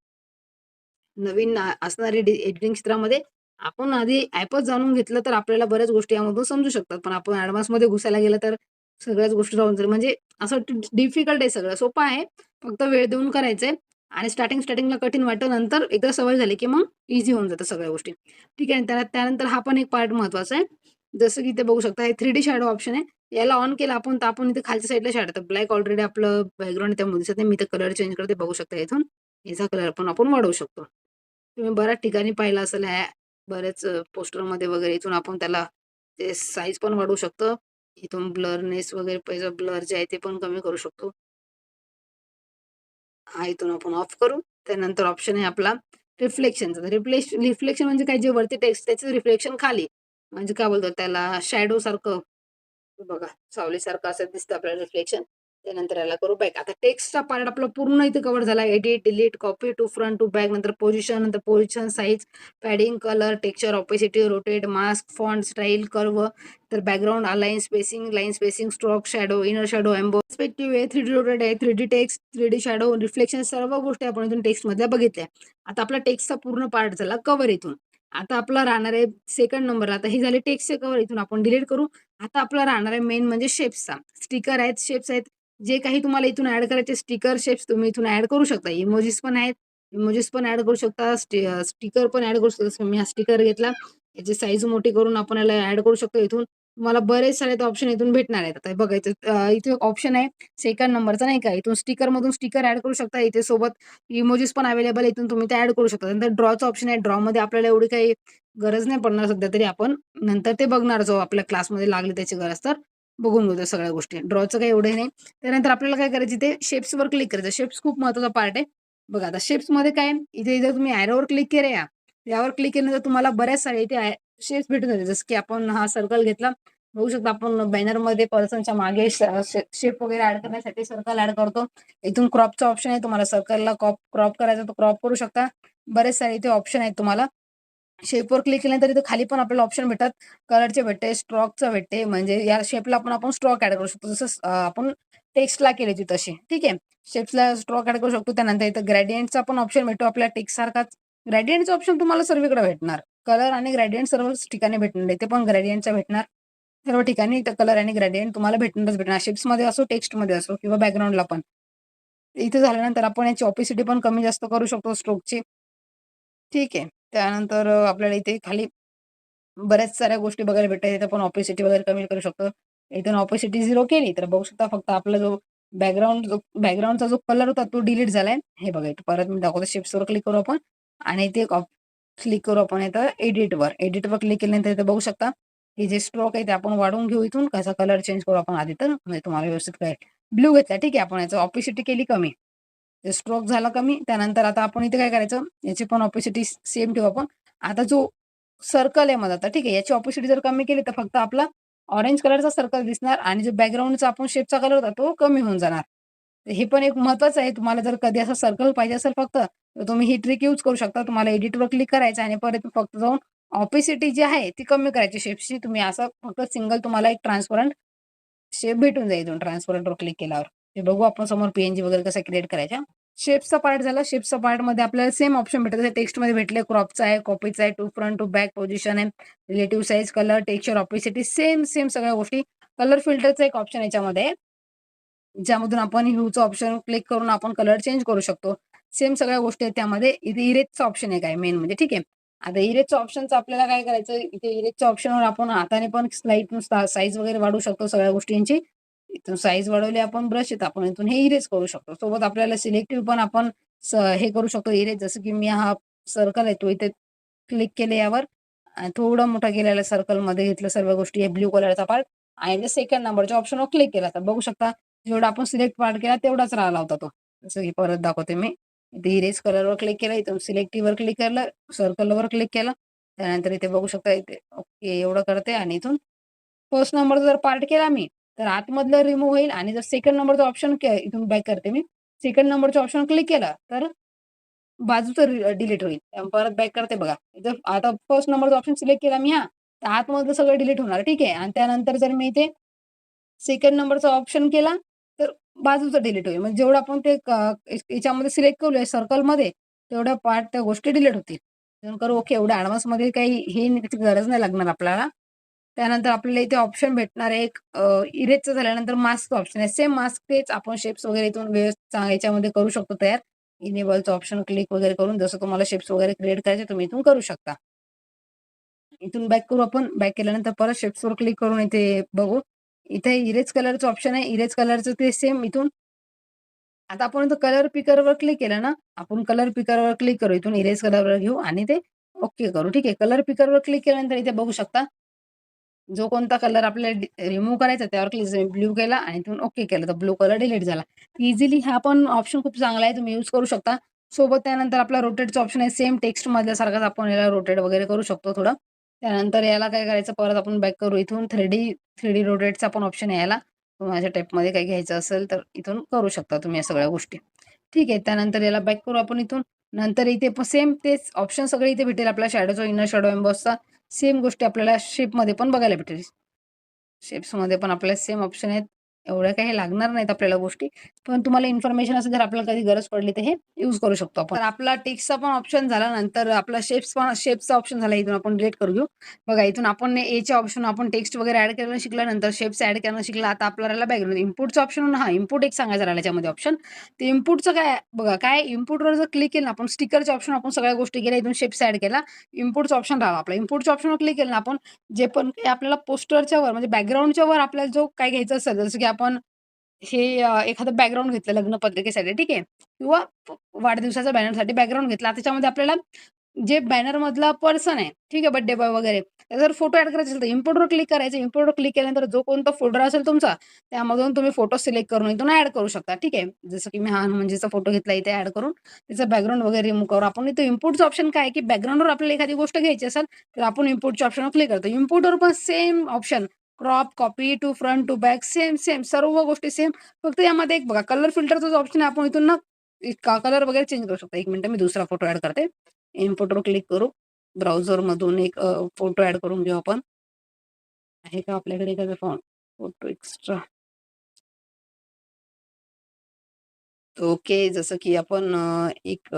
नवीन असणारे एडिटिंग क्षेत्रामध्ये, आपण आधी ॲपच जाणून घेतलं तर आपल्याला बऱ्याच गोष्टी यामधून समजू शकतात. पण आपण ॲडव्हान्समध्ये घुसायला गेलं तर सगळ्याच गोष्टी राहून जाईल. म्हणजे असं डिफिकल्ट आहे सगळं. सोपं आहे. फक्त वेळ देऊन करायचंय आणि स्टार्टिंगला कठीण वाटतं. नंतर एकदा सवय झाली की मग ईझी होऊन जातं सगळ्या गोष्टी. ठीक आहे. त्यानंतर हा पण एक पार्ट महत्त्वाचा आहे. जसं की इथे बघू शकता हे 3D शॅडो ऑप्शन आहे. याला ऑन केला आपण तर आपण इथे खालच्या साईडला शॅडो तर ब्लॅक ऑलरेडी आपलं बॅकग्राऊंड त्यामुळे दिसत नाही. मी इथे कलर चेंज करते. बघू शकता इथून. याचा कलर पण आपण वाढवू शकतो. तुम्ही बऱ्याच ठिकाणी पाहिलं असेल ह्या बऱ्याच पोस्टरमध्ये वगैरे इथून आपण त्याला ते साईज पण वाढवू शकतो. इथून ब्लरनेस वगैरे पहिलं ब्लर जे आहे ते पण कमी करू शकतो. हा इथून आपण ऑफ करू. त्यानंतर ऑप्शन आहे आपला रिफ्लेक्शनचा. रिफ्लेक्शन म्हणजे काय, जे वरती टेक्स्ट त्याचं रिफ्लेक्शन खाली. म्हणजे काय बोलतात त्याला शॅडो सारखं बघा, सावलीसारखं असं दिसतं आपल्याला रिफ्लेक्शन. त्यानंतर याला करू बॅक. आता टेक्स्टचा पार्ट आपला पूर्ण इथे कव्हर झाला. Edit, delete, copy to front to back, नंतर position, size, padding, colour, texture, opacity, rotate, mask, font, style, curve, तर background, align spacing, line spacing, stroke, shadow, inner shadow, emboss, perspective आहे, 3D rotate आहे, 3D text, 3D shadow, reflection सर्व गोष्टी आपण इथून टेक्स्टमधल्या बघितल्या. आता आपला टेक्स्टचा पूर्ण पार्ट झाला कव्हर इथून. आता आपला राहणार आहे सेकंड नंबरला. आता ही झाली टेक्स्टचे कव्हर, इथून आपण डिलीट करू. आता आपला राहणार आहे मेन म्हणजे शेप्सचा. स्टिकर आहेत, शेप्स आहेत. जे काही तुम्हाला इथून ॲड करायचे स्टिकर, शेप्स तुम्ही इथून ॲड करू शकता. इमोजीस पण आहेत. इमोजीस पण ॲड करू शकता. स्टिकर पण ॲड करू शकता. जसं मी हा स्टिकर घेतला. याची साईज मोठी करून आपण याला ॲड करू शकतो इथून. तुम्हाला बरेच सारे ऑप्शन इथून भेटणार आहेत. आता हे बघायचं इथे ऑप्शन आहे सेकंड नंबरचा नाही का, इथून स्टिकरमधून स्टिकर ॲड करू शकता. इथे सोबत इमोजीस पण अवेलेबल इथून तुम्ही ते ॲड करू शकता. नंतर ड्रॉचा ऑप्शन आहे. ड्रॉमध्ये आपल्याला एवढी काही गरज नाही पडणार सध्या तरी. आपण नंतर ते बघणार जो आपल्या क्लासमध्ये लागली त्याची गरज तर बघून घेऊ त्या सगळ्या गोष्टी. ड्रॉचं काही एवढं नाही. त्यानंतर आपल्याला काय करायचं, ते शेप्सवर क्लिक करायचं. शेप्स खूप महत्त्वाचा पार्ट आहे. बघा आता शेप्समध्ये काय इथे जर तुम्ही ॲरोवर क्लिक केलं यावर क्लिक केल्यानंतर तुम्हाला बऱ्याच सारे इथे शेप्स भेटून जातील. जसं की आपण हा सर्कल घेतला. बघू शकता आपण बॅनरमध्ये पर्सनच्या मागे शेप वगैरे ॲड करण्यासाठी सर्कल ॲड करतो. इथून क्रॉपचा ऑप्शन आहे. तुम्हाला सर्कलला क्रॉप करायचा तर क्रॉप करू शकता. बरेच सारे इथे ऑप्शन आहेत तुम्हाला. शेपवर क्लिक केल्यानंतर इथे खाली पण आपल्याला ऑप्शन भेटतात. कलरचे भेटते, स्ट्रोकचं भेटते. म्हणजे या शेपला पण आपण स्ट्रोक ॲड करू शकतो. जसं आपण टेक्स्टला केली होती तशी. ठीक आहे. शेप्सला स्ट्रोक ॲड करू शकतो. त्यानंतर इथं ग्रेडियंटचा पण ऑप्शन भेटतो आपल्या टेक्स्टसारखाच. ग्रेडियंटचा ऑप्शन तुम्हाला सर्वीकडे भेटणार. कलर आणि ग्रेडियंट सर्वच ठिकाणी भेटणार. इथे पण ग्रेडियंटचा भेटणार. सर्व ठिकाणी कलर आणि ग्रेडियंट तुम्हाला भेटणारच. शेप्समध्ये असो, टेक्स्टमध्ये असो किंवा बॅकग्राऊंडला पण. इथे झाल्यानंतर आपण याची ऑपेसिटी पण कमी जास्त करू शकतो स्ट्रोकची. ठीक आहे. त्यानंतर आपल्याला इथे खाली बऱ्याच साऱ्या गोष्टी बघायला भेटतात. इथे आपण ऑपेसिटी वगैरे कमी करू शकतो. इथून ऑपेसिटी 0 केली तर बघू शकता फक्त आपला जो बॅकग्राऊंडचा जो कलर होता तो डिलीट झालाय. हे बघा इथे परत मी दाखवतो. शेप्सवर क्लिक करू आपण आणि इथे क्लिक करू आपण इथं एडिटवर. एडिटवर क्लिक केल्यानंतर इथे बघू शकता की जे स्ट्रोक आहे ते आपण वाढवून घेऊ इथून. कसा कलर चेंज करू आपण आधी तर म्हणजे तुम्हाला व्यवस्थित कळेल. ब्लू घेतला ठीक आहे. आपण याचं ऑपेसिटी केली कमी. स्ट्रोक झाला कमी. त्यानंतर आता आपण इथे काय करायचं, याची पण ऑपेसिटी सेम ठेवू आपण. आता जो सर्कल आहे मधाचा ठीक आहे. याची ऑपेसिटी जर कमी केली तर फक्त आपला ऑरेंज कलरचा सर्कल दिसणार आणि जो बॅकग्राऊंडचा आपण शेपचा कलर होता तो कमी होऊन जाणार. तर हे पण एक महत्वाचं आहे. तुम्हाला जर कधी असा सर्कल पाहिजे असेल फक्त, तर तुम्ही ही ट्रिक यूज करू शकता. तुम्हाला एडिटवर क्लिक करायचं आणि परत फक्त जाऊन ऑपेसिटी जी आहे ती कमी करायची शेप्सची. तुम्ही असं फक्त सिंगल तुम्हाला एक ट्रान्सपरंट शेप भेटून जाईल इथून ट्रान्सपरंटवर क्लिक केल्यावर. ते बघू आपण समोर पी वगैरे कसं क्रिएट करायच्या. शेप्सचा पार्ट झाला. शेप्सचा पार्टमध्ये आपल्याला सेम ऑप्शन भेटतात. टेक्स्टमध्ये भेटले क्रॉपचा आहे, कॉपीचा आहे, to front to back position आहे, relative size, colour, texture, opacity same सगळ्या गोष्टी. कलर फिल्टरचा एक ऑप्शन याच्यामध्ये आहे, ज्यामधून आपण ह्यूचं ऑप्शन क्लिक करून आपण कलर चेंज करू शकतो. सेम सगळ्या गोष्टी आहेत त्यामध्ये. इथे इरेजचा ऑप्शन आहे काय मेन म्हणजे ठीक आहे. आता इरेजच्या ऑप्शनचं आपल्याला काय करायचं, इथे इरेजच्या ऑप्शनवर आपण हाताने पण स्लाईड साईज वगैरे वाढवू शकतो सगळ्या गोष्टींची. इथून साईज वाढवली आपण ब्रश येत आपण इथून हे इरेज करू शकतो. सोबत आपल्याला सिलेक्टिव्ह पण आपण हे करू शकतो इरेज. जसं की मी हा सर्कल आहे तो इथे क्लिक केले यावर आणि थोडं मोठा केलेला सर्कलमध्ये घेतलं सर्व गोष्टी. हे ब्लू कलरचा पार्ट आणि सेकंड नंबरच्या ऑप्शनवर क्लिक केला तर बघू शकता जेवढा आपण सिलेक्ट पार्ट केला तेवढाच राहिला होता तो. जसं की परत दाखवते मी. इथे इरेज कलरवर क्लिक केला, इथून सिलेक्टिव्हवर क्लिक केलं, सर्कलवर क्लिक केलं. त्यानंतर इथे बघू शकता इथे ओके एवढं करते आणि इथून फर्स्ट नंबरचा जर पार्ट केला मी तर आतमधलं रिमूव्ह होईल आणि जर सेकंड नंबरचा ऑप्शन इथून बॅक करते मी. सेकंड नंबरचा ऑप्शन क्लिक केला तर बाजूचं डिलीट होईल. परत बॅक करते बघा. जर आता फर्स्ट नंबरचा ऑप्शन सिलेक्ट केला मी तर आतमधलं सगळं डिलीट होणार ठीक आहे. आणि त्यानंतर जर मी इथे सेकंड नंबरचा ऑप्शन केला तर बाजूचं डिलीट होईल. म्हणजे जेवढं आपण ते याच्यामध्ये सिलेक्ट केलंय सर्कलमध्ये तेवढ्या पार्ट त्या गोष्टी डिलीट होतील. करू ओके एवढ्या ॲडव्हान्समध्ये काही त्याची गरज नाही लागणार आपल्याला. त्यानंतर आपल्याला इथे ऑप्शन भेटणार आहे एक इरेजचं झाल्यानंतर मास्कचं ऑप्शन आहे. सेम मास्क तेच आपण शेप्स वगैरे इथून व्यवस्थित याच्यामध्ये करू शकतो तयार. इनेबलचं ऑप्शन क्लिक वगैरे करून जसं तुम्हाला शेप्स वगैरे क्रिएट करायचे तुम्ही इथून करू शकता. इथून बॅक करू आपण. बॅक केल्यानंतर परत शेप्सवर क्लिक करून इथे बघू. इथे इरेज कलरचं ऑप्शन आहे. इरेज कलरचं ते सेम इथून आता आपण इथं कलर पिकरवर क्लिक केलं ना, आपण कलर पिकरवर क्लिक करू. इथून इरेज कलरवर घेऊ आणि ते ओके करू. ठीक आहे. कलर पिकरवर क्लिक केल्यानंतर इथे बघू शकता जो कोणता कलर आपल्याला रिमूव्ह करायचा त्यावर क्लिक ब्लू केला आणि इथून ओके केलं तर ब्लू कलर डिलीट झाला. इझिली हा पण ऑप्शन खूप चांगला आहे. तुम्ही यूज करू शकता. सोबत त्यानंतर आपला रोटेटचा ऑप्शन आहे. सेम टेक्स्टमधल्यासारखाच आपण याला रोटेट वगैरे करू शकतो थोडं. त्यानंतर याला काय करायचं परत आपण बॅक करू. इथून 3D रोटेटचा पण ऑप्शन आहे याला. तुम्हाला टाइपमध्ये काही घ्यायचं असेल तर इथून करू शकता तुम्ही या सगळ्या गोष्टी. ठीक आहे. त्यानंतर याला बॅक करू आपण इथून. नंतर इथे सेम तेच ऑप्शन सगळे इथे भेटेल आपल्या शॅडोचा, इनर शॅडो, एम्बॉसचा. सेम गोष्टी आपल्याला शेपमध्ये पण बघायला भेटेल. शेप्समध्ये पण आपल्याला सेम ऑप्शन आहेत. एवढ्या काही लागणार नाहीत आपल्याला गोष्टी. पण तुम्हाला इन्फॉर्मेशन असेल जर आपल्याला कधी गरज पडली तर हे यूज करू शकतो आपण. तर आपला टेक्स्टचा पण ऑप्शन झाला. नंतर आपला शेप्सचा ऑप्शन झाला. इथून आपण डिलीट करू घेऊ. बघा इथून आपण एच्या ऑप्शन आपण टेक्स्ट वगैरे ॲड करणं शिकलं. नंतर शेप्स ॲड करणं शिकलं. आता आपल्याला बॅकग्राऊंड इनपुटचं ऑप्शन इनपुट एक सांगायचं राहिलं त्याच्यामध्ये ऑप्शन. ते इनपुटचं काय बघा काय इनपुटवर जर क्लिक केलं ना आपण स्टिकरचे ऑप्शन आपण सगळ्या गोष्टी केल्या. इथून शेप्स ॲड केला. इनपुटचा ऑप्शन राहिला आपला. इनपुटच्या ऑप्शनवर क्लिक केलं ना आपण जे पण काही आपल्याला पोस्टरच्या वर म्हणजे बॅकग्राऊंडच्या वर आपल्याला जो काही घ्यायचं असेल जसं की आपण हे एखादं बॅकग्राऊंड घेतलं लग्न पत्रिकेसाठी ठीक आहे किंवा वाढदिवसाच्या बॅनरसाठी बॅकग्राऊंड घेतला. त्याच्यामध्ये आपल्याला जे बॅनरमधला पर्सन आहे, ठीक आहे, बर्थडे बॉय वगैरे त्याचा जर फोटो ॲड करायचा असेल तर इम्पोर्टवर क्लिक करायचं. इम्पोर्टवर क्लिक केल्यानंतर जो कोणता फोल्डर असेल तुमचा, त्यामधून तुम्ही फोटो सिलेक्ट करून इथून ॲड करू शकता. ठीक आहे. जसं की मी हा हनुमानजीचा फोटो घेतला इथे ॲड करून त्याचा बॅकग्राऊंड वगैरे रिमूव्ह करू. आपण इथे इम्पोर्टचं ऑप्शन काय आहे, की बॅकग्राऊंडवर आपल्याला एखादी गोष्ट घ्यायची असेल, तर आपण इम्पोर्टच्या ऑप्शनवर क्लिक करतो. इम्पोर्टवर पण same option crop, copy, to front, to back same सर्व गोष्टी सेम. फक्त यामध्ये एक बघा कलर फिल्टरचा जो ऑप्शन आहे आपण इथून ना कलर वगैरे चेंज करू शकतो. 1 मिनिट मी दुसरा फोटो ॲड करते. इम्पोर्टवर क्लिक करू. ब्राउझरमधून एक फोटो ॲड करून घेऊ आपण. आहे का आपल्याकडे एखादा फोटो एक्स्ट्रा? ओके. जसं की आपण एक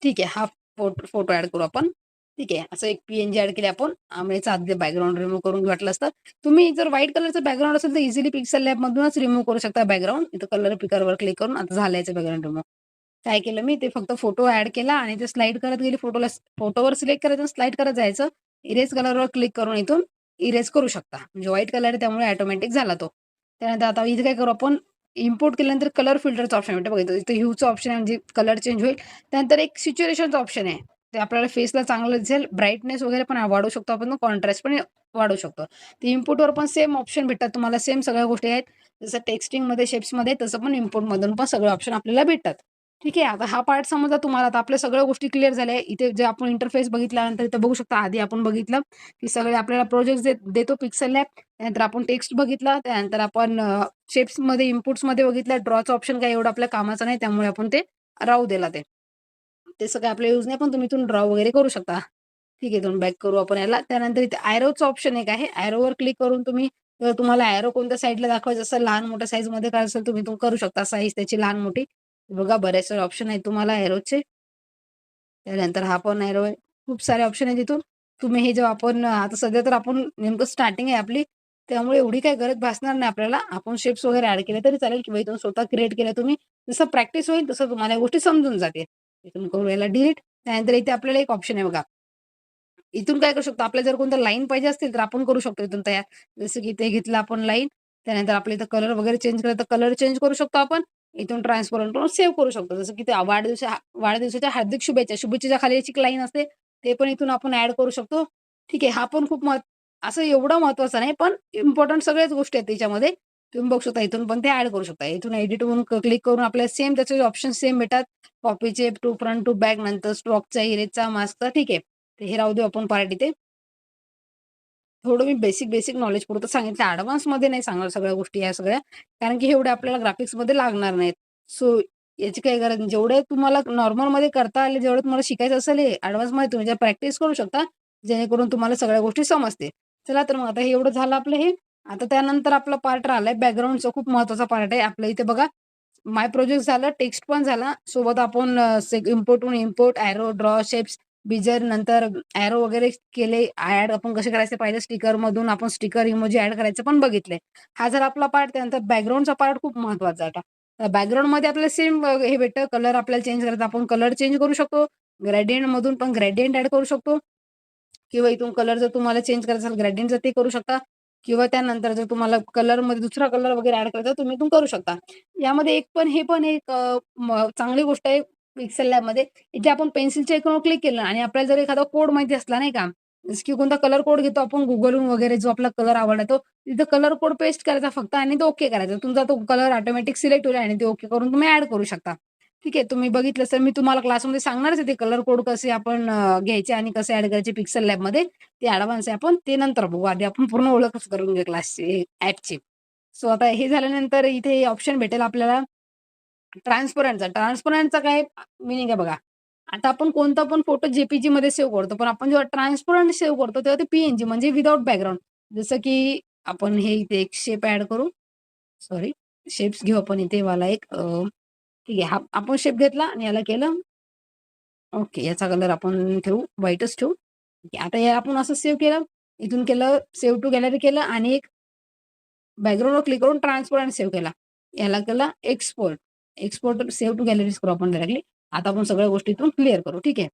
ठीक आहे हा फोटो ॲड करू आपण. ठीक आहे. असं एक पी-एन-जी ॲड केली आपण. याचा आधी बॅकग्राऊंड रिमूव्ह करून वाटलं असतं. तुम्ही जर व्हाईट कलरचं बॅकग्राऊंड असेल तर इझिली पिक्सेल लॅबमधूनच रिमूव्ह करू शकता बॅकग्राऊंड. इथं कलर पिकरवर क्लिक करून आता झालं याचं बॅकग्राऊंड रिमूव्ह. काय केलं मी ते फक्त फोटो ॲड केला आणि ते स्लाईड करत गेली फोटोवर सिलेक्ट करायचं स्लाईड करत जायचं. इरेज कलरवर क्लिक करून इथून इरेज करू शकता. म्हणजे व्हाईट कलर आहे त्यामुळे ऑटोमॅटिक झाला तो. त्यानंतर आता इथे काय करू आपण इम्पोर्ट केल्यानंतर कलर फिल्टरचा ऑप्शन भेटतो बघा इथं ह्यूचं ऑप्शन आहे म्हणजे कलर चेंज होईल. त्यानंतर एक सॅच्युरेशनचं ऑप्शन आहे. ते आपल्याला फेसला चांगलं दिसेल. ब्राईटनेस वगैरे पण वाढवू शकतो आपण कॉन्ट्रास्ट पण वाढवू शकतो. ते इम्पोर्टवर पण सेम ऑप्शन भेटतात तुम्हाला सेम सगळ्या गोष्टी आहेत. जसं टेक्स्टिंगमध्ये, शेप्समध्ये तसं पण इम्पोर्टमधून पण सगळे ऑप्शन आपल्याला भेटतात. ठीक आहे. आता हा पार्ट समजला तुम्हाला. आता आपल्या सगळ्या गोष्टी क्लिअर झाल्या. इथे जे आपण इंटरफेस बघितल्यानंतर इथे बघू शकता आधी आपण बघितलं, की सगळे आपल्याला प्रोजेक्ट्स देतो पिक्सेल लॅब. त्यानंतर आपण टेक्स्ट बघितला. त्यानंतर आपण शेप्समध्ये, इनपुट्समध्ये बघितलं. ड्रॉचं ऑप्शन काही एवढं आपल्या कामाचं नाही त्यामुळे आपण ते राहू दिला ते. ते सगळं आपल्या यूज नाही पण तुम्ही इथून ड्रॉ वगैरे करू शकता. ठीक आहे. इथून बॅक करू आपण याला. त्यानंतर इथे एरोचं ऑप्शन एक आहे. एरोवर क्लिक करून तुम्ही तुम्हाला एरो कोणत्या साईडला दाखवायचं असेल, लहान-मोठ्या साईजमध्ये काय असेल तुम्ही करू शकता. साईज त्याची लहान-मोठी. बघा बरेच सारे ऑप्शन आहेत तुम्हाला एरोचे. त्यानंतर हा पण एरो आहे. खूप सारे ऑप्शन आहेत तिथून. तुम्ही हे जेव्हा आपण आता सध्या तर आपण नेमकं स्टार्टिंग आहे आपली. त्यामुळे एवढी काही गरज भासणार नाही आपल्याला. आपण शेप्स वगैरे ॲड केले तरी चालेल किंवा इथून स्वतः क्रिएट केलं तुम्ही. जसं प्रॅक्टिस होईल तसं तुम्हाला या गोष्टी समजून जातील. इथून करू याला डिलीट. त्यानंतर इथे आपल्याला एक ऑप्शन आहे बघा. इथून काय करू शकतो, आपल्याला जर कोणत्या लाईन पाहिजे असतील, तर आपण करू शकतो इथून तयार. जसं की ते घेतलं आपण लाईन. त्यानंतर आपल्या इथं कलर वगैरे चेंज करायचा, कलर चेंज करू शकतो आपण. इथून ट्रान्सपरंट करून सेव्ह करू शकतो. जसं की ते वाढदिवसाच्या हार्दिक शुभेच्छा. शुभेच्छेच्या खाली एक लाईन असते, ते पण इथून आपण ॲड करू शकतो. ठीक आहे. हा पण खूप असं एवढं महत्त्वाचं नाही, पण इम्पोर्टंट सगळ्याच गोष्टी आहेत त्याच्यामध्ये. तुम्ही बघू शकता इथून पण ते ॲड करू शकता. इथून एडिटवरून क्लिक करून आपल्याला सेम त्याचे ऑप्शन सेम भेटतात. कॉपीचे टू फ्रंट टू बॅक नंतर स्ट्रोकचा, इरेजचा, मास्कचा ठीक आहे. तर हे राहू देऊ आपण पार्ट इथे. थोडं मी बेसिक नॉलेज पुरतं सांगितलं. ॲडव्हान्समध्ये नाही सांगणार सगळ्या गोष्टी या सगळ्या. कारण की एवढे आपल्याला ग्राफिक्समध्ये लागणार नाहीत. सो याची काही गरज नाही. जेवढे तुम्हाला नॉर्मलमध्ये करता आले, जेवढं तुम्हाला शिकायचं असेल हे ॲडव्हान्समध्ये तुम्ही प्रॅक्टिस करू शकता. जेणेकरून तुम्हाला सगळ्या गोष्टी समजतील. चला तर मग आता हे एवढं झालं आपलं हे. आता त्यानंतर आपला पार्ट राहिलाय बॅकग्राऊंडचा खूप महत्त्वाचा पार्ट आहे. आपल्या इथे बघा माय प्रोजेक्ट झालं, टेक्स्ट पण झाला. सोबत आपण इम्पोर्टहून इम्पोर्ट, एरो, ड्रॉ, शेप्स, बीजर नंतर एरो वगैरे केले. ॲड आपण कसे करायचे पाहिजे स्टिकरमधून आपण स्टिकर इमोजी ॲड करायचं पण बघितलंय. हा झाला आपला पार्ट. त्यानंतर बॅकग्राऊंडचा पार्ट खूप महत्त्वाचा आहे आता. बॅकग्राऊंडमध्ये आपल्याला सेम हे भेटतं कलर आपल्याला चेंज करायचा. आपण कलर चेंज करू शकतो. ग्रेडियंटमधून पण ग्रेडियंट ॲड करू शकतो. किंवा इथून कलर जर तुम्हाला चेंज करायचा असेल ग्रेडियंटचं ते करू शकता. किंवा त्यानंतर जर तुम्हाला कलरमध्ये दुसरा कलर वगैरे ॲड करायचा तुम्ही इथून करू शकता. यामध्ये एक पण हे पण एक चांगली गोष्ट आहे पिक्सेल लॅबमध्ये. इथे आपण पेन्सिलच्या आयकॉनवर क्लिक केलं आणि आपल्याला जर एखादा कोड माहिती असला नाही का, जसं की कोणता कलर कोड घेतो आपण Googleहून वगैरे जो आपला कलर आवडला तो तिथं कलर कोड पेस्ट करायचा फक्त आणि तो ओके करायचा. तुमचा तो कलर ऑटोमॅटिक सिलेक्ट होईल आणि ते ओके करून तुम्ही ॲड करू शकता. ठीक आहे. तुम्ही बघितलं असेल मी तुम्हाला क्लासमध्ये सांगणारच आहे ते कलर कोड कसे आपण घ्यायचे आणि कसे ॲड करायचे पिक्सेल लॅबमध्ये. ते ॲडव्हान्स आहे आपण ते नंतर बघू. आधी आपण पूर्ण ओळखच करून घेऊ क्लासची ॲपची. सो आता हे झाल्यानंतर इथे ऑप्शन भेटेल आपल्याला ट्रान्सपरंटचा. ट्रान्सपरंटचा काय मीनिंग आहे बघा. आता आपण कोणता पण फोटो जे-पी-जीमध्ये सेव्ह करतो. पण आपण जेव्हा ट्रान्सपरंट सेव्ह करतो तेव्हा ते पी-एन-जी म्हणजे विथआऊट बॅकग्राऊंड. जसं की आपण हे इथे एक शेप ॲड करू. सॉरी शेप्स घेऊ आपण इथे वाला एक ठीक आहे. हा आपण शेप घेतला आणि याला केलं ओके. याचा कलर आपण ठेवू व्हाईटच ठेवू. ठीक आहे. आता हे आपण असं सेव्ह केलं. इथून केलं सेव्ह टू गॅलरी केलं आणि एक बॅकग्राऊंडवर क्लिक करून ट्रान्सपरंट सेव्ह केला. याला केला export. Export save to galleries करू आपण डायरेक्टली. आता आपण सगळ्या गोष्टी इथून क्लिअर करू. ठीक आहे.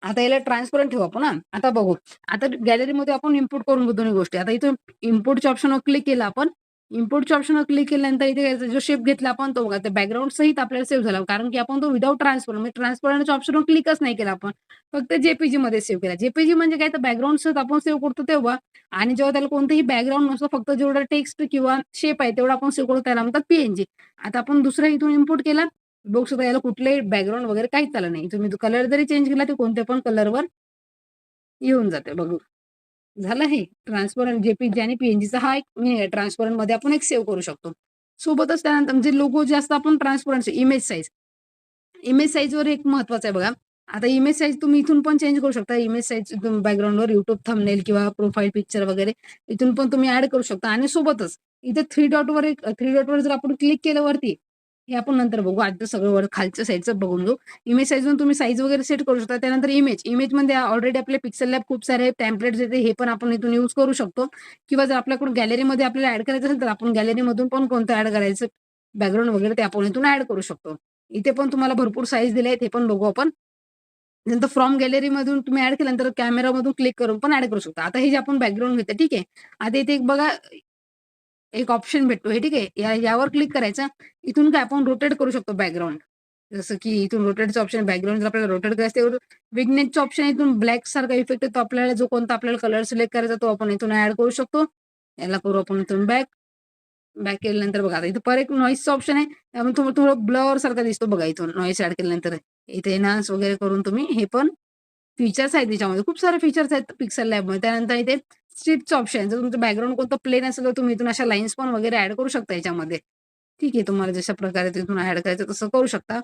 आता याला ट्रान्सपरंट ठेवू आपण हां. आता बघू. आता गॅलरीमध्ये आपण इम्पोर्ट करून घेऊ दोन्ही गोष्टी. आता इथून इम्पोर्टच्या ऑप्शनवर क्लिक केलं आपण. इम्पोर्टच्या ऑप्शनवर क्लिक केल्यानंतर इथे जो शेप घेतला आपण तो बघा त्या बॅकग्राऊंड सहित आपल्याला सेव्ह झाला. कारण की आपण तो विथआऊट ट्रान्सपरंट म्हणजे ट्रान्सपरंटच्या ऑप्शनवर क्लिकच नाही केला आपण. फक्त जे-पी-जीमध्ये सेव्ह केला. जे-पी-जी म्हणजे काय तर बॅकग्राऊंड सहित आपण सेव्ह करतो तेव्हा आणि जेव्हा त्याला कोणतंही बॅकग्राऊंड नसतं फक्त जेवढं टेक्स्ट किंवा शेप आहे तेवढं आपण सेव्ह करतो त्याला म्हणतात पी-एन-जी. आता आपण दुसरा इथून इम्पोर्ट केला. बघू शकता याला कुठलेही बॅकग्राऊंड वगैरे काहीच आलं नाही. तुम्ही कलर जरी चेंज केला ते कोणत्या पण कलरवर येऊन जाते बघू. झालं हे ट्रान्सपरंट जे-पी-जी आणि पी-एन-जीचा हा एक मीनिंग आहे. ट्रान्सपरंटमध्ये आपण एक सेव्ह करू शकतो. सोबतच त्यानंतर म्हणजे लोगो जे असतात आपण ट्रान्सपरंट इमेज साइज. इमेज साइजवर एक महत्वाचं आहे बघा. आता इमेज साइज तुम्ही इथून पण चेंज करू शकता. इमेज साइज बॅकग्राऊंडवर YouTube थंबनेल किंवा प्रोफाइल पिक्चर वगैरे इथून पण तुम्ही ॲड करू शकता आणि सोबतच इथे 3 डॉटवर जर आपण क्लिक केलं वरती, हे आपण नंतर बघू. आधी तर सगळं वर खालच्या साईडचं बघून घेऊ. इमेज साईजवरून तुम्ही साईज वगैरे सेट करू शकता. त्यानंतर इमेजमध्ये ऑलरेडी आपले पिक्सेल लॅब खूप सारे टेम्पलेट्स येते, हे पण आपण इथून यूज करू शकतो. किंवा जर आपल्याकडून गॅलरीमध्ये आपल्याला ऍड करायचं असेल तर आपण गॅलरीमधून पण कोणतं ऍड करायचं बॅकग्राऊंड वगैरे ते आपण इथून ऍड करू शकतो. इथे पण तुम्हाला भरपूर साईज दिले आहेत, हे पण बघू आपण. नंतर फ्रॉम गॅलरीमधून तुम्ही ऍड केल्यानंतर कॅमेरामधून क्लिक करून पण ऍड करू शकता. आता हे जे आपण बॅकग्राऊंड घेतो, ठीक आहे. आता इथे एक बघा, एक ऑप्शन भेटतो हे, ठीक आहे. यावर क्लिक करायचं. इथून काय आपण रोटेट करू शकतो बॅकग्राऊंड. जसं की इथून रोटेटचं ऑप्शन, बॅकग्राऊंड जर आपल्याला रोटेट करायचं तेवढं विग्नेटचं ऑप्शन इथून ब्लॅक सारखा इफेक्ट येतो आपल्याला. जो कोणता आपल्याला कलर सिलेक्ट करायचा तो आपण इथून ऍड करू शकतो. याला करू आपण इथून बॅक केल्यानंतर बघा, आता इथं परत एक नॉईसचं ऑप्शन आहे. त्यामुळे थोडं थोडं ब्लर सारखा दिसतो बघा इथून नॉईस ऍड केल्यानंतर. इथे एनहान्स वगैरे करून तुम्ही हे पण फीचर्स आहेत त्याच्यामध्ये. खूप सारे फीचर्स आहेत पिक्सेल लॅबमध्ये. त्यानंतर इथे स्ट्रिपचं ऑप्शन, जर तुमचं बॅकग्राऊंड कोणतं प्लेन असेल तर तुम्ही इथून अशा लाईन्स पण वगैरे ऍड करू शकता याच्यामध्ये. ठीक आहे, तुम्हाला जशा प्रकारे तिथून ऍड करायचं तसं करू शकता.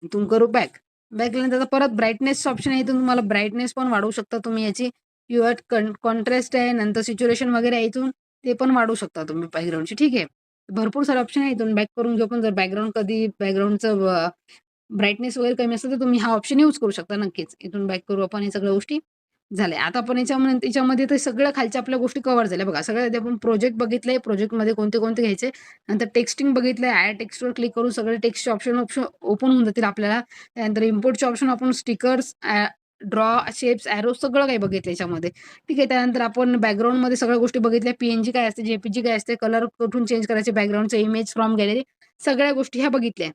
इथून करू बॅक. केल्यानंतर परत ब्राईटनेसचं ऑप्शन आहे. इथून तुम्हाला ब्राईटनेस पण वाढवू शकता तुम्ही याची. किंवा कॉन्ट्रास्ट आहे, नंतर सिच्युएशन वगैरे आहे इथून ते पण वाढवू शकता तुम्ही बॅकग्राऊंडची. ठीक आहे. भरपूर सारे ऑप्शन आहे. इथून बॅक करून घेऊ. पण जर बॅकग्राऊंडचं ब्राईटनेस वगैरे कमी असेल तर तुम्ही हा ऑप्शन यूज करू शकता नक्कीच. इथून बॅक करू आपण, हे सगळ्या गोष्टी झाल्या. आता आपण याच्यामध्ये तर सगळ्या खालच्या आपल्या गोष्टी कव्हर झाल्या बघा. सगळ्या आधी आपण प्रोजेक्ट बघितलंय. प्रोजेक्टमध्ये कोणते कोणते घ्यायचे. नंतर टेक्स्टिंग बघितलंय. ॲड टेक्स्टवर क्लिक करून सगळे टेक्स्टचे ऑप्शन ओपन होऊन जातील आपल्याला. त्यानंतर इम्पोर्टचे ऑप्शन, आपण स्टिकर्स, ड्रॉ, शेप्स, ॲरो सगळं काही बघितलं याच्यामध्ये. ठीक आहे. त्यानंतर आपण बॅकग्राऊंडमध्ये सगळ्या गोष्टी बघितल्या. PNG काय असते, JPG काय असते, कलर कुठून चेंज करायचे बॅकग्राऊंडचं, इमेज फ्रॉम गॅलरी, सगळ्या गोष्टी ह्या बघितल्या.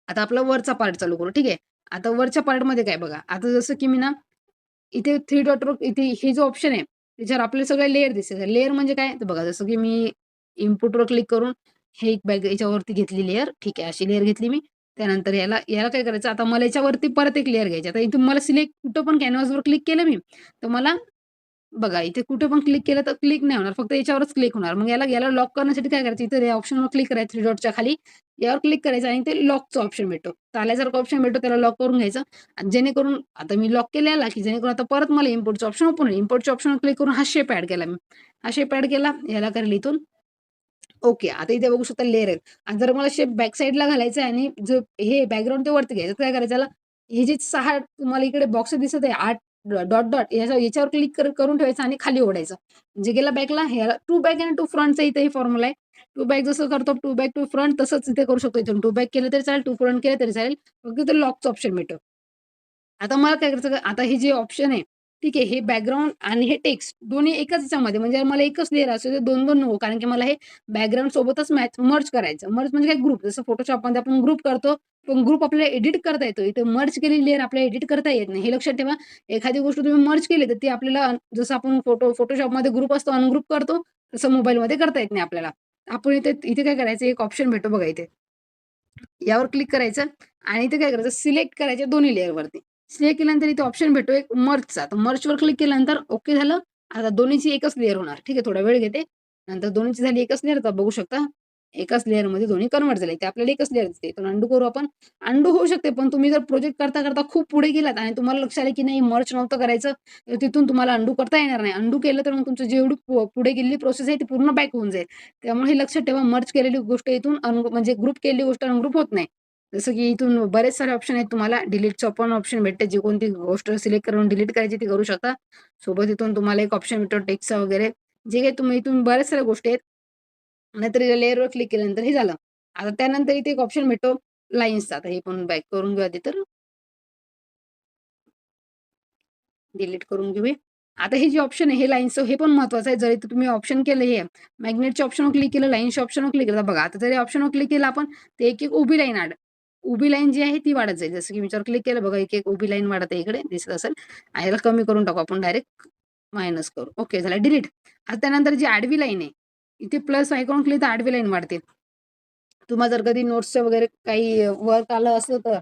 आता आपला वरचा पार्ट चालू करू. ठीक आहे. आता वरच्या पार्टमध्ये काय बघा, आता जसं की मी ना इथे 3 डॉटवर इथे हे जो ऑप्शन आहे त्याच्यावर आपल्याला सगळे लेयर दिसतात. लेयर म्हणजे काय तर बघा, जसं की मी इनपुटवर क्लिक करून हे एक याच्यावरती घेतली लेयर. ठीक आहे, अशी लेयर घेतली मी. त्यानंतर याला याला काय करायचं, आता मला याच्यावरती परत एक लेयर घ्यायची. आता इथून मला सिलेक्ट कुठं पण कॅनव्हासवर क्लिक केलं मी, तर मला बघा इथे कुठे पण क्लिक केलं तर क्लिक नाही होणार, फक्त याच्यावरच क्लिक होणार. मग याला याला लॉक करण्यासाठी काय करायचं, इथे ऑप्शनवर क्लिक करायचं, 3 डॉटच्या खाली यावर क्लिक करायचं आणि ते लॉकचं ऑप्शन भेटतो. ताल्यासारखं ऑप्शन भेटतो, त्याला लॉक करून घ्यायचं. आणि जेणेकरून आता मी लॉक केलेला की जेणेकरून आता परत मला इम्पोर्टचं ऑप्शन ओपन होईल. इम्पोर्टच्या ऑप्शनवर क्लिक करून हा शेप ॲड केला मी. हा शेप ॲड केला, याला करेल इथून ओके. आता इथे बघू शकता लेयर आहेत. आणि जर मला शेप बॅक साईडला घालायचा आहे आणि जो हे बॅकग्राऊंड ते वरती घ्यायचं, तर काय करायचं, याला हे जे 6 तुम्हाला इकडे बॉक्स दिसत आहे 8 डॉट डॉट याच्यावर क्लिक करून ठेवायचं आणि खाली ओढायचं. म्हणजे गेला बॅकला, ह्याला टू बॅक आणि टू फ्रंटचा इथे हे फॉर्म्युला आहे. टू बॅक जसं करतो, टू बॅक टू फ्रंट तसंच इथे करू शकतो. इथून टू बॅक केलं तरी चालेल, टू फ्रंट केलं तरी चालेल. फक्त इथे लॉकचं ऑप्शन भेटतं. आता मला काय करायचं, आता हे जे ऑप्शन आहे, ठीक आहे, हे बॅकग्राऊंड आणि हे टेक्स्ट दोन्ही एकाच ह्याच्यामध्ये, म्हणजे मला एकच लेयर असू दे, 2-2 नको. कारण की मला हे बॅकग्राऊंड सोबतच मर्ज करायचं. मर्ज म्हणजे काय, ग्रुप. जसं Photoshopमध्ये आपण ग्रुप करतो, पण ग्रुप आपल्याला एडिट करता येतो. इथे मर्ज केलेली लेयर आपल्याला एडिट करता येत नाही. हे लक्षात ठेवा. एखादी गोष्ट तुम्ही मर्ज केली, तर ती आपल्याला जसं आपण Photoshopमध्ये ग्रुप असतो, अनग्रुप करतो, तसं मोबाईलमध्ये करता येत नाही आपल्याला. आपण इथे इथे काय करायचं, एक ऑप्शन भेटतो बघा इथे. यावर क्लिक करायचं आणि इथे काय करायचं, सिलेक्ट करायचे दोन्ही लेयरवरती. सिलेक्ट केल्यानंतर इथे ऑप्शन भेटतो एक मर्जचा. तर मर्जवर क्लिक केल्यानंतर ओके झालं. आता दोन्हीची एकच लेयर होणार. ठीक आहे, थोडा वेळ घेते. नंतर दोन्हीची झाली एकच लेयर, तर बघू शकता एकाच लेयरमध्ये दोन्ही कन्व्हर्ट झाले. ते आपल्याला एकच लेयर दिसते. इथून अंडू करू आपण. अंडू होऊ शकते, पण तुम्ही जर प्रोजेक्ट करता खूप पुढे गेलात आणि तुम्हाला लक्षात आलं की नाही मर्ज नव्हतं करायचं, तर तिथून तुम्हाला अंडू करता येणार नाही. अंडू केलं तर मग तुमचं जेवढी पुढे गेलेली प्रोसेस आहे ती पूर्ण बॅक होऊन जाईल. त्यामुळे हे लक्षात ठेवा, मर्ज केलेली गोष्ट इथून म्हणजे ग्रुप केलेली गोष्ट अनग्रुप होत नाही. जसं की इथून बरेच सारे ऑप्शन आहेत. तुम्हाला डिलीटचं पण ऑप्शन भेटते. जी कोणती गोष्ट सिलेक्ट करून डिलीट करायची ती करू शकता. सोबत इथून तुम्हाला एक ऑप्शन भेटतो टेक्स्टचा वगैरे. जे काही तुम्ही इथून बऱ्याच साऱ्या गोष्टी आहेत. नाहीतर लेयरवर क्लिक केल्यानंतर हे झालं. आता त्यानंतर इथे एक ऑप्शन भेटतो लाईन्सचा. आता हे पण बॅक करून घेऊ आधी तर. डिलीट करून घेऊया. आता हे जे ऑप्शन आहे हे लाईन्सचं, हे पण महत्वाचं आहे. जर इथे तुम्ही ऑप्शन केलं, हे मॅग्नेटच्या ऑप्शनवर क्लिक केलं, लाईन्सच्या ऑप्शनवर क्लिक केलं, बघा आता जर ऑप्शनवर क्लिक केलं आपण, तर एक उभी लाईन उभी लाईन जी आहे ती वाढत जाईल. जसं की याच्यावर क्लिक केलं बघा, एक उभी लाईन वाढत आहे, इकडे दिसत असेल. याला कमी करून टाकू आपण, डायरेक्ट मायनस करू. ओके, झालं डिलीट. आता त्यानंतर जी आडवी लाईन आहे, इथे प्लस आयकॉन क्लिक तर आडवी लाईन वाढते. तुम्हाला जर कधी नोट्सचं वगैरे काही वर्क आलं असलं तर,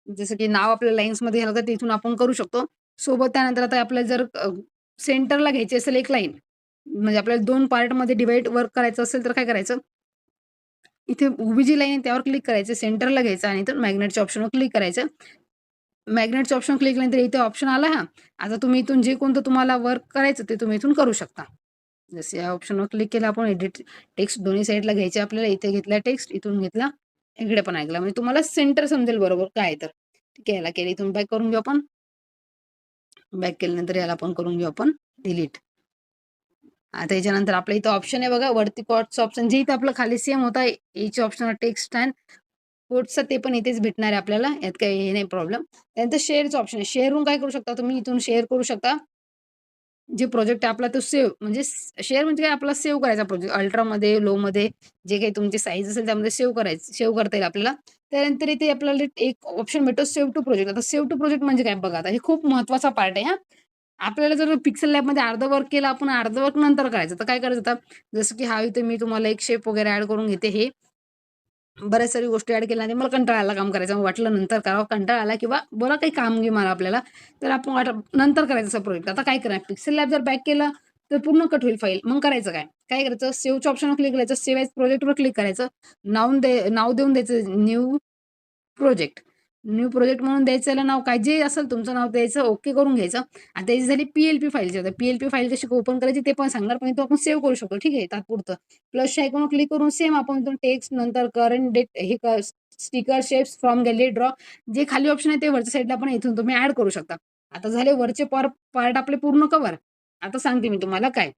जसं की नाव आपल्या लाईन्समध्ये आलं तर तिथून आपण करू शकतो. सोबत त्यानंतर आता आपल्याला जर सेंटरला घ्यायची असेल एक लाईन, म्हणजे आपल्याला 2 पार्टमध्ये डिव्हाईड वर्क करायचं असेल तर काय करायचं, इथे उभी जी लाईन आहे त्यावर क्लिक करायचं, सेंटरला घ्यायचं आणि इथून मॅग्नेटच्या ऑप्शनवर क्लिक करायचं. मॅग्नेटच्या ऑप्शनवर क्लिक केल्यानंतर इथे ऑप्शन आला हा. आता तुम्ही इथून जे कोणतं तुम्हाला वर्क करायचं ते तुम्ही इथून करू शकता. जसं या ऑप्शनवर क्लिक केलं आपण, एडिट टेक्स्ट दोन्ही साईडला घ्यायचे आपल्याला. इथे घेतला टेक्स्ट, इथून घेतला इकडे पण ऐकला म्हणजे तुम्हाला सेंटर समजेल बरोबर काय आहे तर. ठीक आहे, याला केलं इथून बॅक करून घेऊ आपण. बॅक केल्यानंतर याला पण करून घेऊ आपण डिलीट. आता याच्यानंतर आपल्या इथं ऑप्शन आहे बघा वरती कॉटचं ऑप्शन, जे इथं आपलं खाली सेम होता याचे ऑप्शन टेक्स्ट अँड कोटचं, ते पण इथेच भेटणार आहे आपल्याला, यात काही हे नाही प्रॉब्लेम. त्यानंतर शेअरचं ऑप्शन आहे. शेअरहून काय करू शकता तुम्ही, इथून शेअर करू शकता. जे प्रोजेक्ट आहे आपला तो सेव्ह म्हणजे शेअर म्हणजे काय आपला सेव्ह करायचा प्रोजेक्ट अल्ट्रामध्ये, लोमध्ये जे काही तुमची साईज असेल त्यामध्ये सेव्ह करता येईल आपल्याला. त्यानंतर इथे आपल्याला एक ऑप्शन भेटतो सेव्ह टू प्रोजेक्ट. आता सेव्ह टू प्रोजेक्ट म्हणजे काय बघा, आता हे खूप महत्त्वाचा पार्ट आहे हां. आपल्याला जर पिक्सेल लॅबमध्ये अर्धं वर्क केलं, आपण अर्धं वर्क नंतर करायचं. तर काय करायचं आता, जसं की हा इथे मी तुम्हाला एक शेप वगैरे ॲड करून घेते. हे बऱ्याच साऱ्या गोष्टी ॲड केल्या आणि मला कंटाळा आला काम करायचा. मग वाटलं नंतर करावं, कंटाळा आला किंवा बरं काही काम घे मला आपल्याला, तर आपण नंतर करायचं असा प्रोजेक्ट. आता काय करा, पिक्सेल लॅब जर बॅक केलं तर पूर्ण कट होईल फाईल. मग करायचं काय? काय करायचं, सेव्हच्या ऑप्शनवर क्लिक करायचं, सेव्ह ॲज प्रोजेक्टवर क्लिक करायचं. नाव देऊन द्यायचं न्यू प्रोजेक्ट. न्यू प्रोजेक्ट म्हणून द्यायचं, त्याला नाव काय जे असेल तुमचं नाव द्यायचं, ओके करून घ्यायचं. आता त्याची झाली पी-एल-पी फाईल. आता पी-एल-पी फाईल कशी ओपन करायची ते पण सांगणार, पण तो आपण सेव्ह करू शकतो. ठीक आहे, तात्पुरतं. प्लसच्या आयकॉनवर क्लिक करून सेम आपण इथून टेक्स्ट नंतर करंट डेट हे sticker shapes from gallery draw, जे खाली ऑप्शन आहे ते वरच्या साईडला पण इथून तुम्ही ॲड करू शकता. आता झाले वरचे पार्ट आपले पूर्ण कव्हर. आता सांगते मी तुम्हाला काय.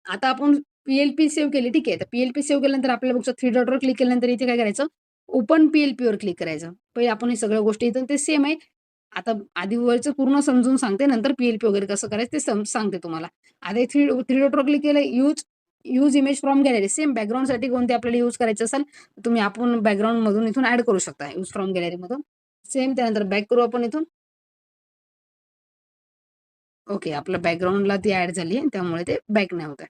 आता आपण पी-एल-पी सेव्ह केली, ठीक आहे. तर पी-एल-पी सेव्ह केल्यानंतर आपल्याला बघा थ्री डॉटवर क्लिक केल्यानंतर इथे काय करायचं, ओपन पी-एल-पीवर क्लिक करायचं. पहिले आपण हे सगळ्या गोष्टी इथून ते सेम आहे. आता आधी वरचं पूर्ण समजून सांगते, नंतर पी-एल-पी वगैरे कसं करायचं ते सांगते तुम्हाला. आता हे थ्री थ्री डॉटवर क्लिक केलं, use image from gallery. Same बॅकग्राऊंडसाठी कोणते आपल्याला यूज करायचं असेल, तुम्ही आपण बॅकग्राऊंडमधून इथून ॲड करू शकता यूज फ्रॉम गॅलरीमधून. सेम त्यानंतर बॅक करू आपण इथून. ओके, आपल्या बॅकग्राऊंडला ती ॲड झाली आहे, त्यामुळे ते बॅक नाही होत आहे.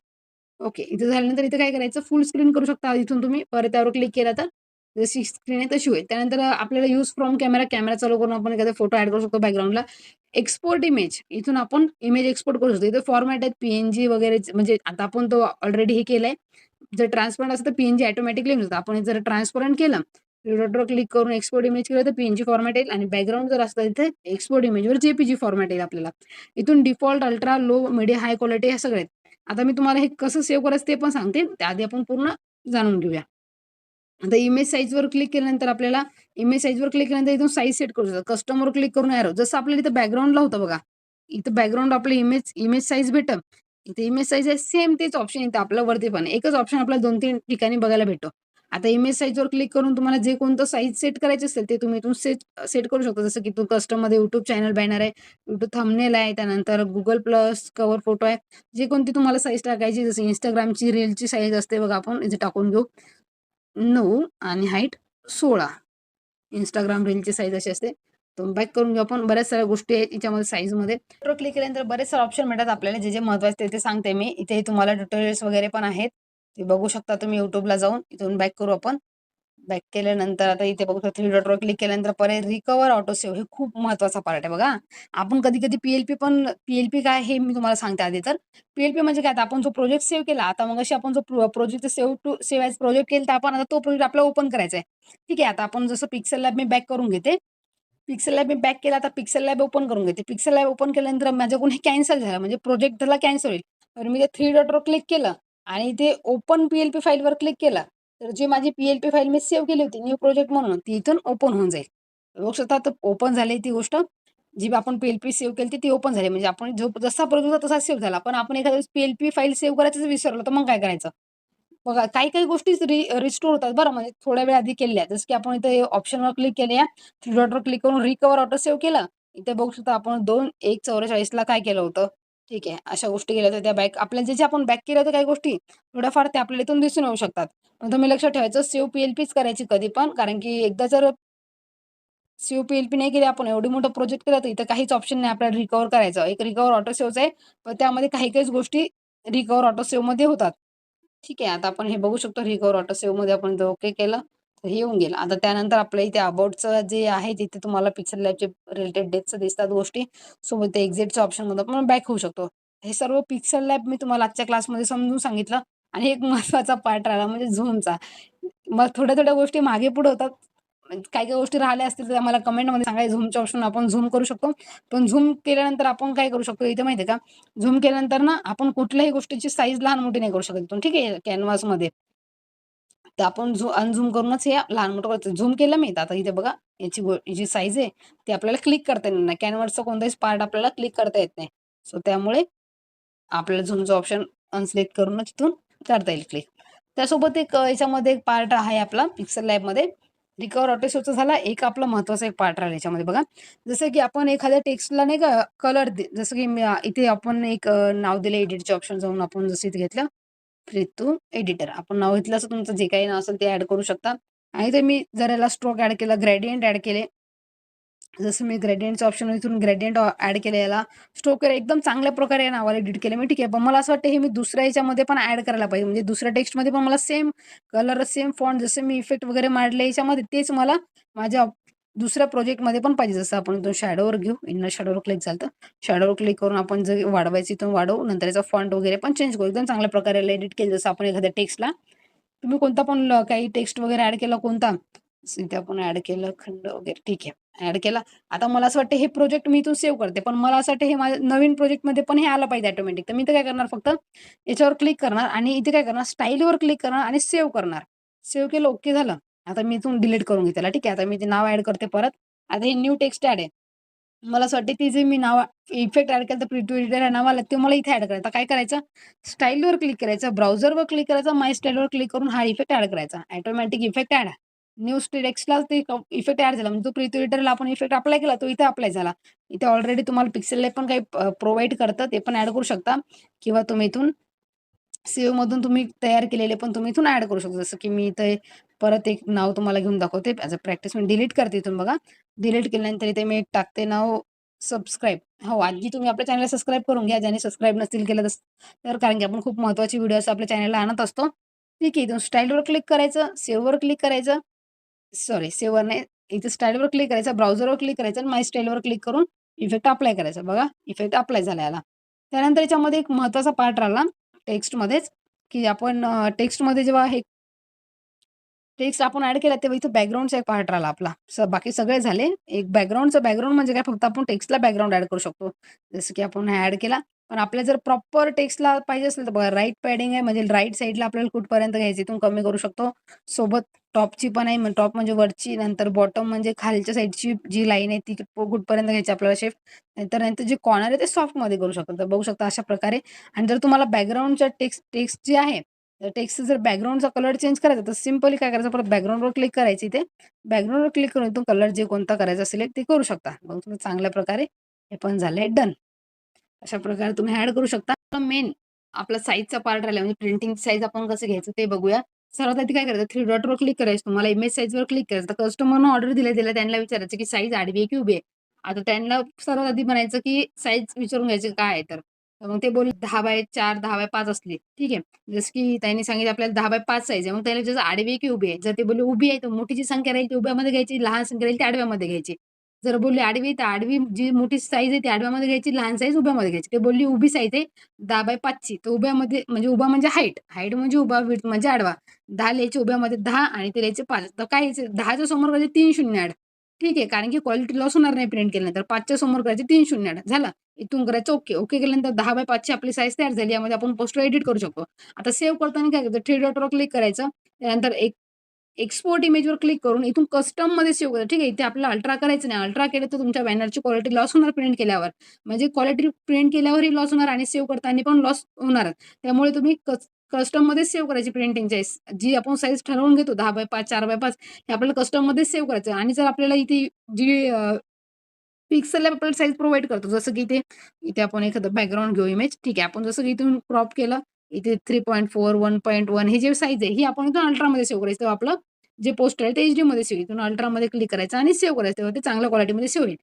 ओके. इथं झाल्यानंतर इथे काय करायचं, फुल स्क्रीन करू शकता इथून तुम्ही. परत त्यावर क्लिक केला तर जशी स्क्रीन आहे तशी होईल. त्यानंतर आपल्याला यूज फ्रॉम कॅमेरा चालू करून आपण एखादा फोटो ॲड करू शकतो बॅकग्राऊंडला. एक्सपोर्ट इमेज, इथून आपण इमेज एक्सपोर्ट करू शकतो. इथे फॉर्मॅट आहेत पी वगैरे, म्हणजे आता आपण तो ऑलरेडी हे केलंय. जर ट्रान्सपरंट असेल तर पी ऑटोमॅटिकली येऊन जातं. आपण जर ट्रान्सपरंट केलं, डॉटवर क्लिक करून एक्सपोर्ट इमेज केलं तर पी फॉर्मॅट येईल आणि बॅकग्राऊंड जर असतं तिथे एक्सपोर्ट इमेजवर जे फॉर्मॅट येईल आपल्याला. इथून default, ultra, low, medium, high quality हे सगळे आहेत. आता मी तुम्हाला हे कसं सेव्ह करायचं ते पण सांगते. त्याआधी आपण पूर्ण जाणून घेऊया. आता इमेज साईजवर क्लिक केल्यानंतर आपल्याला इमेज साईजवर क्लिक केल्यानंतर इथून साईज सेट करू शकतो. कस्टमवर क्लिक करून एरो, जसं आपल्याला इथं बॅकग्राऊंडला होतं बघा. इथं बॅकग्राऊंड आपलं इमेज साईज भेटेल. इथे इमेज साईज आहे, सेम तेच ऑप्शन इथं आपल्या वरती पण एकच ऑप्शन आपल्याला 2-3 ठिकाणी बघायला भेटतो. आता इमेज साईजवर क्लिक करून तुम्हाला जे कोणतं साईज सेट करायचं असेल ते तुम्ही इथून सेट करू शकता. जसं की कस्टममध्ये YouTube चॅनल बॅनर आहे, YouTube थंबनेल आहे, त्यानंतर Google प्लस कव्हर फोटो आहे. जे कोणती तुम्हाला साईज टाकायची, जसं Instagramची रीलची साईज असते बघा, आपण इथे टाकून घेऊ 9 आणि हाईट 16. Instagram रीलची साईज अशी असते. तर बॅक करून घेऊ आपण. बऱ्याच साऱ्या गोष्टी आहेत याच्यामध्ये साईजमध्ये. फोटो क्लिक केल्यानंतर बरेच सारे ऑप्शन मिळतात आपल्याला. जे महत्त्वाचे ते सांगते मी. इथे तुम्हाला ट्युटोरियल्स वगैरे पण आहेत. ते बघू शकता तुम्ही YouTubeला जाऊन. इथून बॅक करू आपण. बॅक केल्यानंतर आता इथे बघू शकता थ्री डॉटवर क्लिक केल्यानंतर परत रिकव्हर ऑटो सेव्ह, हे खूप महत्त्वाचा पार्ट आहे बघा. आपण कधी-कधी पी-एल-पी काय हे मी तुम्हाला सांगते आधी तर. पी-एल-पी म्हणजे काय, आता आपण जो प्रोजेक्ट सेव्ह केला, आता मगाशी आपण जो प्रोजेक्ट सेव्ह ॲज प्रोजेक्ट केला, तर आपण आता तो प्रोजेक्ट आपल्याला ओपन करायचा आहे. ठीक आहे. आता आपण जसं पिक्सेल लॅब मी बॅक करून घेते. पिक्सेल लॅब मी बॅक केला, आता पिक्सेल लॅब ओपन करून घेते. पिक्सेल लॅब ओपन केल्यानंतर माझ्याकडून हे कॅन्सल झालं, म्हणजे प्रोजेक्ट त्याला कॅन्सल होईल. तर मी ते थ्री डॉटवर क्लिक केलं आणि ते ओपन पी-एल-पी फाईलवर क्लिक केलं, तर जी माझी पी-एल-पी फाईल मी सेव्ह केली होती न्यू प्रोजेक्ट म्हणून, ती इथून ओपन होऊन जाईल. बघू शकता आता ओपन झाली ती गोष्ट. जी आपण पी-एल-पी सेव्ह केली ती ओपन झाली. म्हणजे आपण जसा प्रोजेक्ट होता तसा सेव्ह झाला. पण आपण एखाद्या वेळेस पी-एल-पी फाईल सेव्ह करायचंच विसरलो, तर मग काय करायचं? बघा काही-काही गोष्टी रिस्टोर होतात बरं, म्हणजे थोड्या वेळ आधी केलेल्या. जसं की आपण इथे ऑप्शनवर क्लिक केल्या, थ्री डॉटवर क्लिक करून रिकव्हर ऑटो सेव्ह केलं. इथे बघू शकता आपण 2/1/44 काय केलं होतं. ठीक आहे. अशा गोष्टी केल्या होत्या त्या बॅक आपल्या जे आपण बॅक केल्या होत्या काही गोष्टी, थोड्याफार त्या आपल्याला इथून दिसून येऊ शकतात. पण तुम्ही लक्षात ठेवायचं सेव्ह पी-एल-पीच करायची कधी पण, कारण की एकदा जर सेव्ह पी-एल-पी नाही केली आपण, एवढी मोठं प्रोजेक्ट केला, तर इथं काहीच ऑप्शन नाही आपल्याला रिकव्हर करायचं. एक रिकव्हर ऑटो सेव्हच आहे, पण त्यामध्ये काही-काहीच गोष्टी रिकव्हर ऑटो सेव्हमध्ये होतात. ठीक आहे. आता आपण हे बघू शकतो रिकव्हर ऑटो सेव्हमध्ये आपण जर ओके केलं, तर हे येऊन गेलं. आता त्यानंतर आपल्या इथे अबाउटचं जे आहे तिथे तुम्हाला पिक्सेल लॅबचे रिलेटेड डेटचं दिसतात गोष्टी. सोबत ते एक्झिटच्या ऑप्शनमधून आपण बॅक होऊ शकतो. हे सर्व पिक्सेल लॅब मी तुम्हाला आजच्या क्लासमध्ये समजून सांगितलं आणि एक महत्त्वाचा पार्ट राहिला म्हणजे झूमचा. मग थोड्या-थोड्या गोष्टी मागे-पुढे होतात. काही-काही गोष्टी राहिल्या असतील तर आम्हाला कमेंटमध्ये सांगा. झूमच्या ऑप्शन आपण झूम करू शकतो. पण झूम केल्यानंतर आपण काय करू शकतो इथे माहिती आहे का? झूम केल्यानंतर ना आपण कुठल्याही गोष्टीची साईज लहान-मोठी नाही करू शकत इथून. ठीक आहे कॅनव्हासमध्ये. तर आपण अनझूम करूनच हे लहान मोठं करायचं. झूम केलं मी, तर आता इथे बघा याची साईज आहे ती आपल्याला क्लिक करता येणार नाही. कॅनव्हासचा कोणताही पार्ट आपल्याला क्लिक करता येत नाही. सो त्यामुळे आपल्याला झूमचा ऑप्शन अनसिलेक्ट करूनच तिथून करता येईल क्लिक. त्यासोबत याच्यामध्ये एक पार्ट आहे आपला पिक्सल लॅबमध्ये रिकव्हर ऑटोसेव्हचा झाला. एक आपला महत्त्वाचा एक पार्ट राहिला याच्यामध्ये बघा. जसं की आपण एखाद्या टेक्स्टला नाही का कलर जसं की इथे आपण एक नाव दिलं एडिटचे ऑप्शन जाऊन आपण जसं इथे घेतलं फ्री टू एडिटर. आपण नाव घेतलं असं तुमचं जे काही नाव असेल ते ॲड करू शकता. आणि ते मी जर याला स्ट्रोक ॲड केला, ग्रेडियंट ॲड केले. जसं मी ग्रेडियंटचं ऑप्शन इथून ग्रेडियंट ॲड केलं याला स्ट्रोक एकदम चांगल्या प्रकारे या नावाला एडिट केलं मी ठीक आहे. पण मला असं वाटतं हे मी दुसऱ्या ह्याच्यामध्ये पण ॲड करायला पाहिजे. म्हणजे दुसऱ्या टेक्स्टमध्ये पण मला सेम कलर, सेम फॉन्ट जसे मी इफेक्ट वगैरे मारले याच्यामध्ये तेच मला माझ्या दुसऱ्या प्रोजेक्टमध्ये पण पाहिजे. जसं आपण इथून शॅडोवर घेऊ, इनर शॅडोवर क्लिक झालं तर शॅडोवर क्लिक करून आपण जर वाढवायचं इथून वाढवू, नंतर याचा फॉन्ट वगैरे पण चेंज करू. एकदम चांगल्या प्रकारे एडिट केलं. जसं आपण एखाद्या टेक्स्टला तुम्ही कोणता पण काही टेक्स्ट वगैरे ॲड केला कोणता, इथे आपण ॲड केलं खंड वगैरे ठीक आहे, ॲड केला. आता मला असं वाटतं हे प्रोजेक्ट मी इथून सेव्ह करते. पण मला असं वाटतं हे माझ्या नवीन प्रोजेक्टमध्ये पण हे आलं पाहिजे ऑटोमॅटिक. तर मी तर काय करणार फक्त याच्यावर क्लिक करणार आणि इथे काय करणार स्टाईलवर क्लिक करणार आणि सेव्ह करणार. सेव्ह केलं, ओके झालं. आता मी इथून डिलीट करून घेते त्याला ठीक आहे. आता मी ते नाव ॲड करते परत. आता हे न्यू टेक्स्ट ॲड आहे. मला असं वाटतं ते जे मी नाव इफेक्ट ॲड केलं तर प्रिंट एडिटर नाव आलं ते मला इथे ॲड करायचं. आता काय करायचं स्टाईलवर क्लिक करायचं, ब्राउझरवर क्लिक करायचं, माय स्टाईलवर क्लिक करून हा इफेक्ट ॲड करायचा. ऑटोमॅटिक इफेक्ट ॲड न्यू टेक्स्टला ते इफेक्ट ॲड झाला. म्हणजे तो प्रिंट एडिटरला आपण इफेक्ट अप्लाय केला तो इथे अप्लाय झाला. इथे ऑलरेडी तुम्हाला पिक्सेलला पण काही प्रोव्हाईड करतं ते पण ॲड करू शकता किंवा तुम्ही इथून सेव्हमधून तुम्ही तयार केलेले पण तुम्ही इथून ॲड करू शकता. जसं की मी इथे परत एक नाव तुम्हाला घेऊन दाखवते as a practice. Me delete करते इथून बघा. डिलीट केल्यानंतर इथे मी एक टाकते नाव सबस्क्राईब. हो, आधी तुम्ही आपल्या चॅनलला सबस्क्राईब करून घ्या ज्याने सबस्क्राईब नसतील केलं तर कारण की आपण खूप महत्त्वाची व्हिडिओज आपल्या चॅनलला आणत असतो. ठीक आहे, इथून स्टाईलवर क्लिक करायचं, सेव्हवर क्लिक करायचं. सॉरी सेव्हवर नाही, इथे स्टाईलवर क्लिक करायचं, ब्राउझरवर क्लिक करायचं आणि माय स्टाईलवर क्लिक करून इफेक्ट अप्लाय करायचा. बघा इफेक्ट अप्लाय झाला याला. त्यानंतर याच्यामध्ये एक महत्त्वाचा पार्ट राहिला टेक्स्टमध्येच, की आपण टेक्स्टमध्ये जेव्हा हे टेक्स्ट आपण ॲड केला तेव्हा इथं बॅकग्राऊंडचा एक पार्ट राहिला आपला. बाकी सगळे झाले. एक बॅकग्राऊंड म्हणजे काय फक्त आपण टेक्स्टला बॅकग्राऊंड ॲड करू शकतो. जसं की आपण ॲड केला. पण आपल्याला जर प्रॉपर टेक्स्टला पाहिजे असेल तर बघा राईट पॅडिंग आहे म्हणजे राईट साईडला आपल्याला कुठपर्यंत घ्यायची इथून कमी करू शकतो. सोबत टॉपची पण आहे. टॉप म्हणजे वरची, नंतर बॉटम म्हणजे खालच्या साईडची जी लाईन आहे ती कुठपर्यंत घ्यायची आपल्याला शेप. नंतर जे कॉर्नर आहे ते सॉफ्टमध्ये करू शकतो. तर बघू शकता अशा प्रकारे. आणि जर तुम्हाला बॅकग्राऊंडच्या टेक्स्ट जे आहे टेक्स्टचा जर बॅकग्राऊंडचा कलर चेंज करायचा तर सिंपली काय करायचं परत बॅकग्राऊंडवर क्लिक करायची इथे. बॅकग्राऊंडवर क्लिक करून इथून कलर जे कोणता करायचा सिलेक्ट ते करू शकता. मग तुम्ही चांगल्या प्रकारे हे पण झालंय डन. अशा प्रकारे तुम्ही ॲड करू शकता. मेन आपला साईजचा पार्ट राहिला म्हणजे प्रिंटिंग साईज आपण कसं घ्यायचं ते बघूया. सर्वात आधी काय करायचं 3 डॉटवर क्लिक करायचं. तुम्हाला इमेज साईजवर क्लिक करायचं. तर कस्टमरनं ऑर्डर दिल्या त्यांना विचारायचं की साईज आडवी आहे की उभी आहे. आता त्यांना सर्वात आधी म्हणायचं की साईज विचारून घ्यायची काय आहे तर. मग ते बोलले 10/4, 10/5 असली. ठीक आहे. जसं की त्यांनी सांगितलं आपल्याला 10/5 साईज आहे. मग त्याला विचारायचं आडवी आहे की उभी आहे? जर ते बोलले उभी आहे तर मोठी जी संख्या राहील ती उभ्यामध्ये घ्यायची, लहान संख्या राहील ती आडव्यामध्ये घ्यायची. जर बोलली आडवी तर आडवी जी मोठी साईज आहे ती आडव्यामध्ये घ्यायची, लहान साईज उभ्यामध्ये घ्यायची. ते बोलली उभी साईज आहे 10/5 ची. तर उभ्यामध्ये म्हणजे उभा म्हणजे हाईट, हाईट म्हणजे उभा, विड्थ म्हणजे आडवा. 10 लिहायचे उभ्यामध्ये 10 आणि ते लिहायचे 5. तर काय 10च्या समोर करायचे 3 शून्य ॲड. ठीक आहे. कारण की क्वालिटी लॉस होणार नाही प्रिंट केल्यानंतर. 5च्या समोर करायचे 3 शून्य ॲड. झालं. इथून करायचं ओके. ओके केल्यानंतर 10/5 ची आपली साईज तयार झाली. यामध्ये आपण पोस्टर एडिट करू शकतो. आता सेव्ह करताना काय करायचं 3 डॉटवर क्लिक करायचं. त्यानंतर एक्सपोर्ट इमेजवर क्लिक करून इथून कस्टममध्ये सेव्ह करा. ठीक आहे. इथे आपल्याला अल्ट्रा करायचं नाही. अल्ट्रा केलं तर तुमच्या बॅनरची क्वालिटी लॉस होणार प्रिंट केल्यावर. म्हणजे क्वालिटी प्रिंट केल्यावरही लॉस होणार आणि सेव्ह करताना पण लॉस होणार. त्यामुळे तुम्ही कस्टममध्येच सेव्ह करायची प्रिंटिंगची जी आपण साईज ठरवून घेतो 10/5, 4/5 हे आपल्याला कस्टममध्येच सेव्ह करायचं आणि जर आपल्याला इथे जी पिक्सेल आपल्याला साईज प्रोव्हाईड करतो. जसं की इथे इथे आपण एखादं बॅकग्राऊंड घेऊ इमेज. ठीक आहे. आपण जसं की इथून क्रॉप केलं. इथे 3.4, 1.1 हे जे साईज आहे ही आपण इथून अल्ट्रामध्ये सेव्ह करायचं. तेव्हा आपलं जे पोस्टर आहे ते एचडीमध्ये सेव्ह इथून अल्ट्रामध्ये क्लिक करायचं आणि सेव्ह करायचं. तेव्हा ते चांगल्या क्वालिटीमध्ये सेव्ह होईल.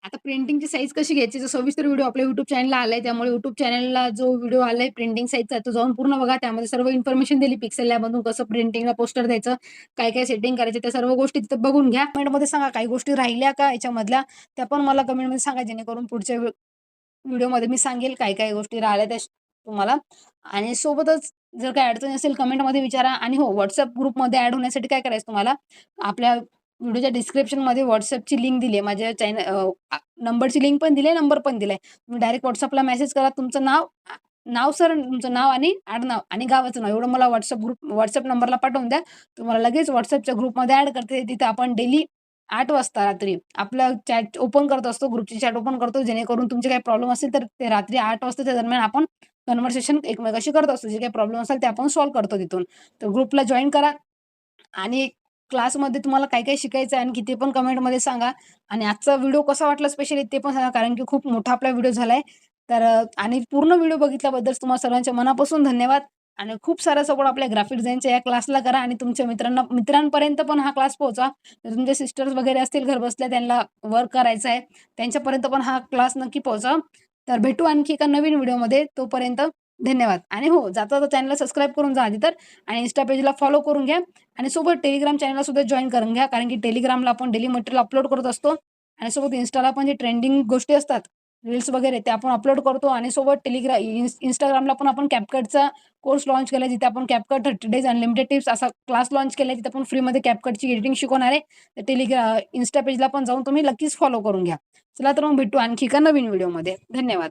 आता प्रिंटिंगची साईज कशी घ्यायची? सविस्तर व्हिडिओ आपल्या YouTube चॅनलला आलाय. त्यामुळे YouTube चॅनलला जो व्हिडिओ आलाय प्रिंटिंग साईजचा तो जाऊन पूर्ण बघा. त्यामध्ये सर्व इन्फॉर्मेशन दिली पिक्सेल लॅबमधून कसं प्रिंटिंगला पोस्टर द्यायचं, काय-काय सेटिंग करायचे त्या सर्व गोष्टी तिथं बघून घ्या. कमेंटमध्ये सांगा काही गोष्टी राहिल्या का याच्यामधल्या त्या पण मला कमेंटमध्ये सांगा जेणेकरून पुढच्या व्हिडिओमध्ये मी सांगेल काय-काय गोष्टी राहिल्या त्या तुम्हाला. आणि सोबतच जर काही अडचण असेल कमेंटमध्ये विचारा आणि हो WhatsApp ग्रुपमध्ये ॲड होण्यासाठी काय करायचं तुम्हाला आपल्या व्हिडिओच्या डिस्क्रिप्शनमध्ये WhatsAppची लिंक दिली आहे. माझ्या नंबरची लिंक पण दिली आहे, नंबर पण दिलाय. तुम्ही डायरेक्ट WhatsAppला मेसेज करा. तुमचं नाव नाव सर तुमचं नाव आणि आडनाव आणि गावाचं नाव एवढं मला WhatsApp नंबरला पाठवून द्या. तुम्हाला लगेच WhatsAppच्या ग्रुपमध्ये ॲड करते. तिथे आपण डेली 8 वाजता रात्री आपलं चॅट ओपन करत असतो. ग्रुपची चॅट ओपन करतो. जेणेकरून तुमचे काही प्रॉब्लेम असेल तर ते रात्री 8 वाजताच्या दरम्यान आपण कन्व्हर्सेशन एकमेकांशी करत असतो. जे काही प्रॉब्लेम असेल ते आपण सॉल्व्ह करतो तिथून. तर ग्रुपला जॉइन करा आणि क्लासमध्ये तुम्हाला काय-काय शिकायचं आहे आणखी ते पण कमेंटमध्ये सांगा आणि आजचा व्हिडिओ कसा वाटला स्पेशली ते पण सांगा. कारण की खूप मोठा आपला व्हिडिओ झालाय. तर आणि पूर्ण व्हिडिओ बघितल्याबद्दल तुम्हाला सर्वांच्या मनापासून धन्यवाद आणि खूप सारा सपोर्ट आपल्या ग्राफिक डिझाइनच्या या क्लासला करा आणि तुमच्या मित्रांपर्यंत पण हा क्लास पोहोचवा. जर तुमचे सिस्टर्स वगैरे असतील घर बसल्या त्यांना वर्क करायचं आहे, त्यांच्यापर्यंत पण हा क्लास नक्की पोहोचवा. तर भेटू आणखी एका नवीन व्हिडिओमध्ये. तोपर्यंत धन्यवाद. आणि हो, जाता-जाता चॅनलला सबस्क्राईब करून जा आधी तर आणि Insta पेजला फॉलो करून घ्या आणि सोबत Telegram चॅनलला सुद्धा जॉइन करून घ्या. कारण की Telegramला आपण डेली मटेरियल अपलोड करत असतो आणि सोबत Instaला पण जे ट्रेंडिंग गोष्टी असतात, रील्स वगैरे ते आपण अपलोड करतो आणि सोबत Instagramला पण आपण CapCutचा कोर्स लॉन्च केलाय, जिथे आपण CapCut 30 डेज अनलिमिटेड टिप्स असा क्लास लॉन्च केलाय. तिथे आपण फ्रीमध्ये CapCutची एडिटिंग शिकवणार आहे. तर Insta पेजला पण जाऊन तुम्ही नक्कीच फॉलो करून घ्या. चला तर मग भेटू आणखी एका नवीन व्हिडिओमध्ये. धन्यवाद.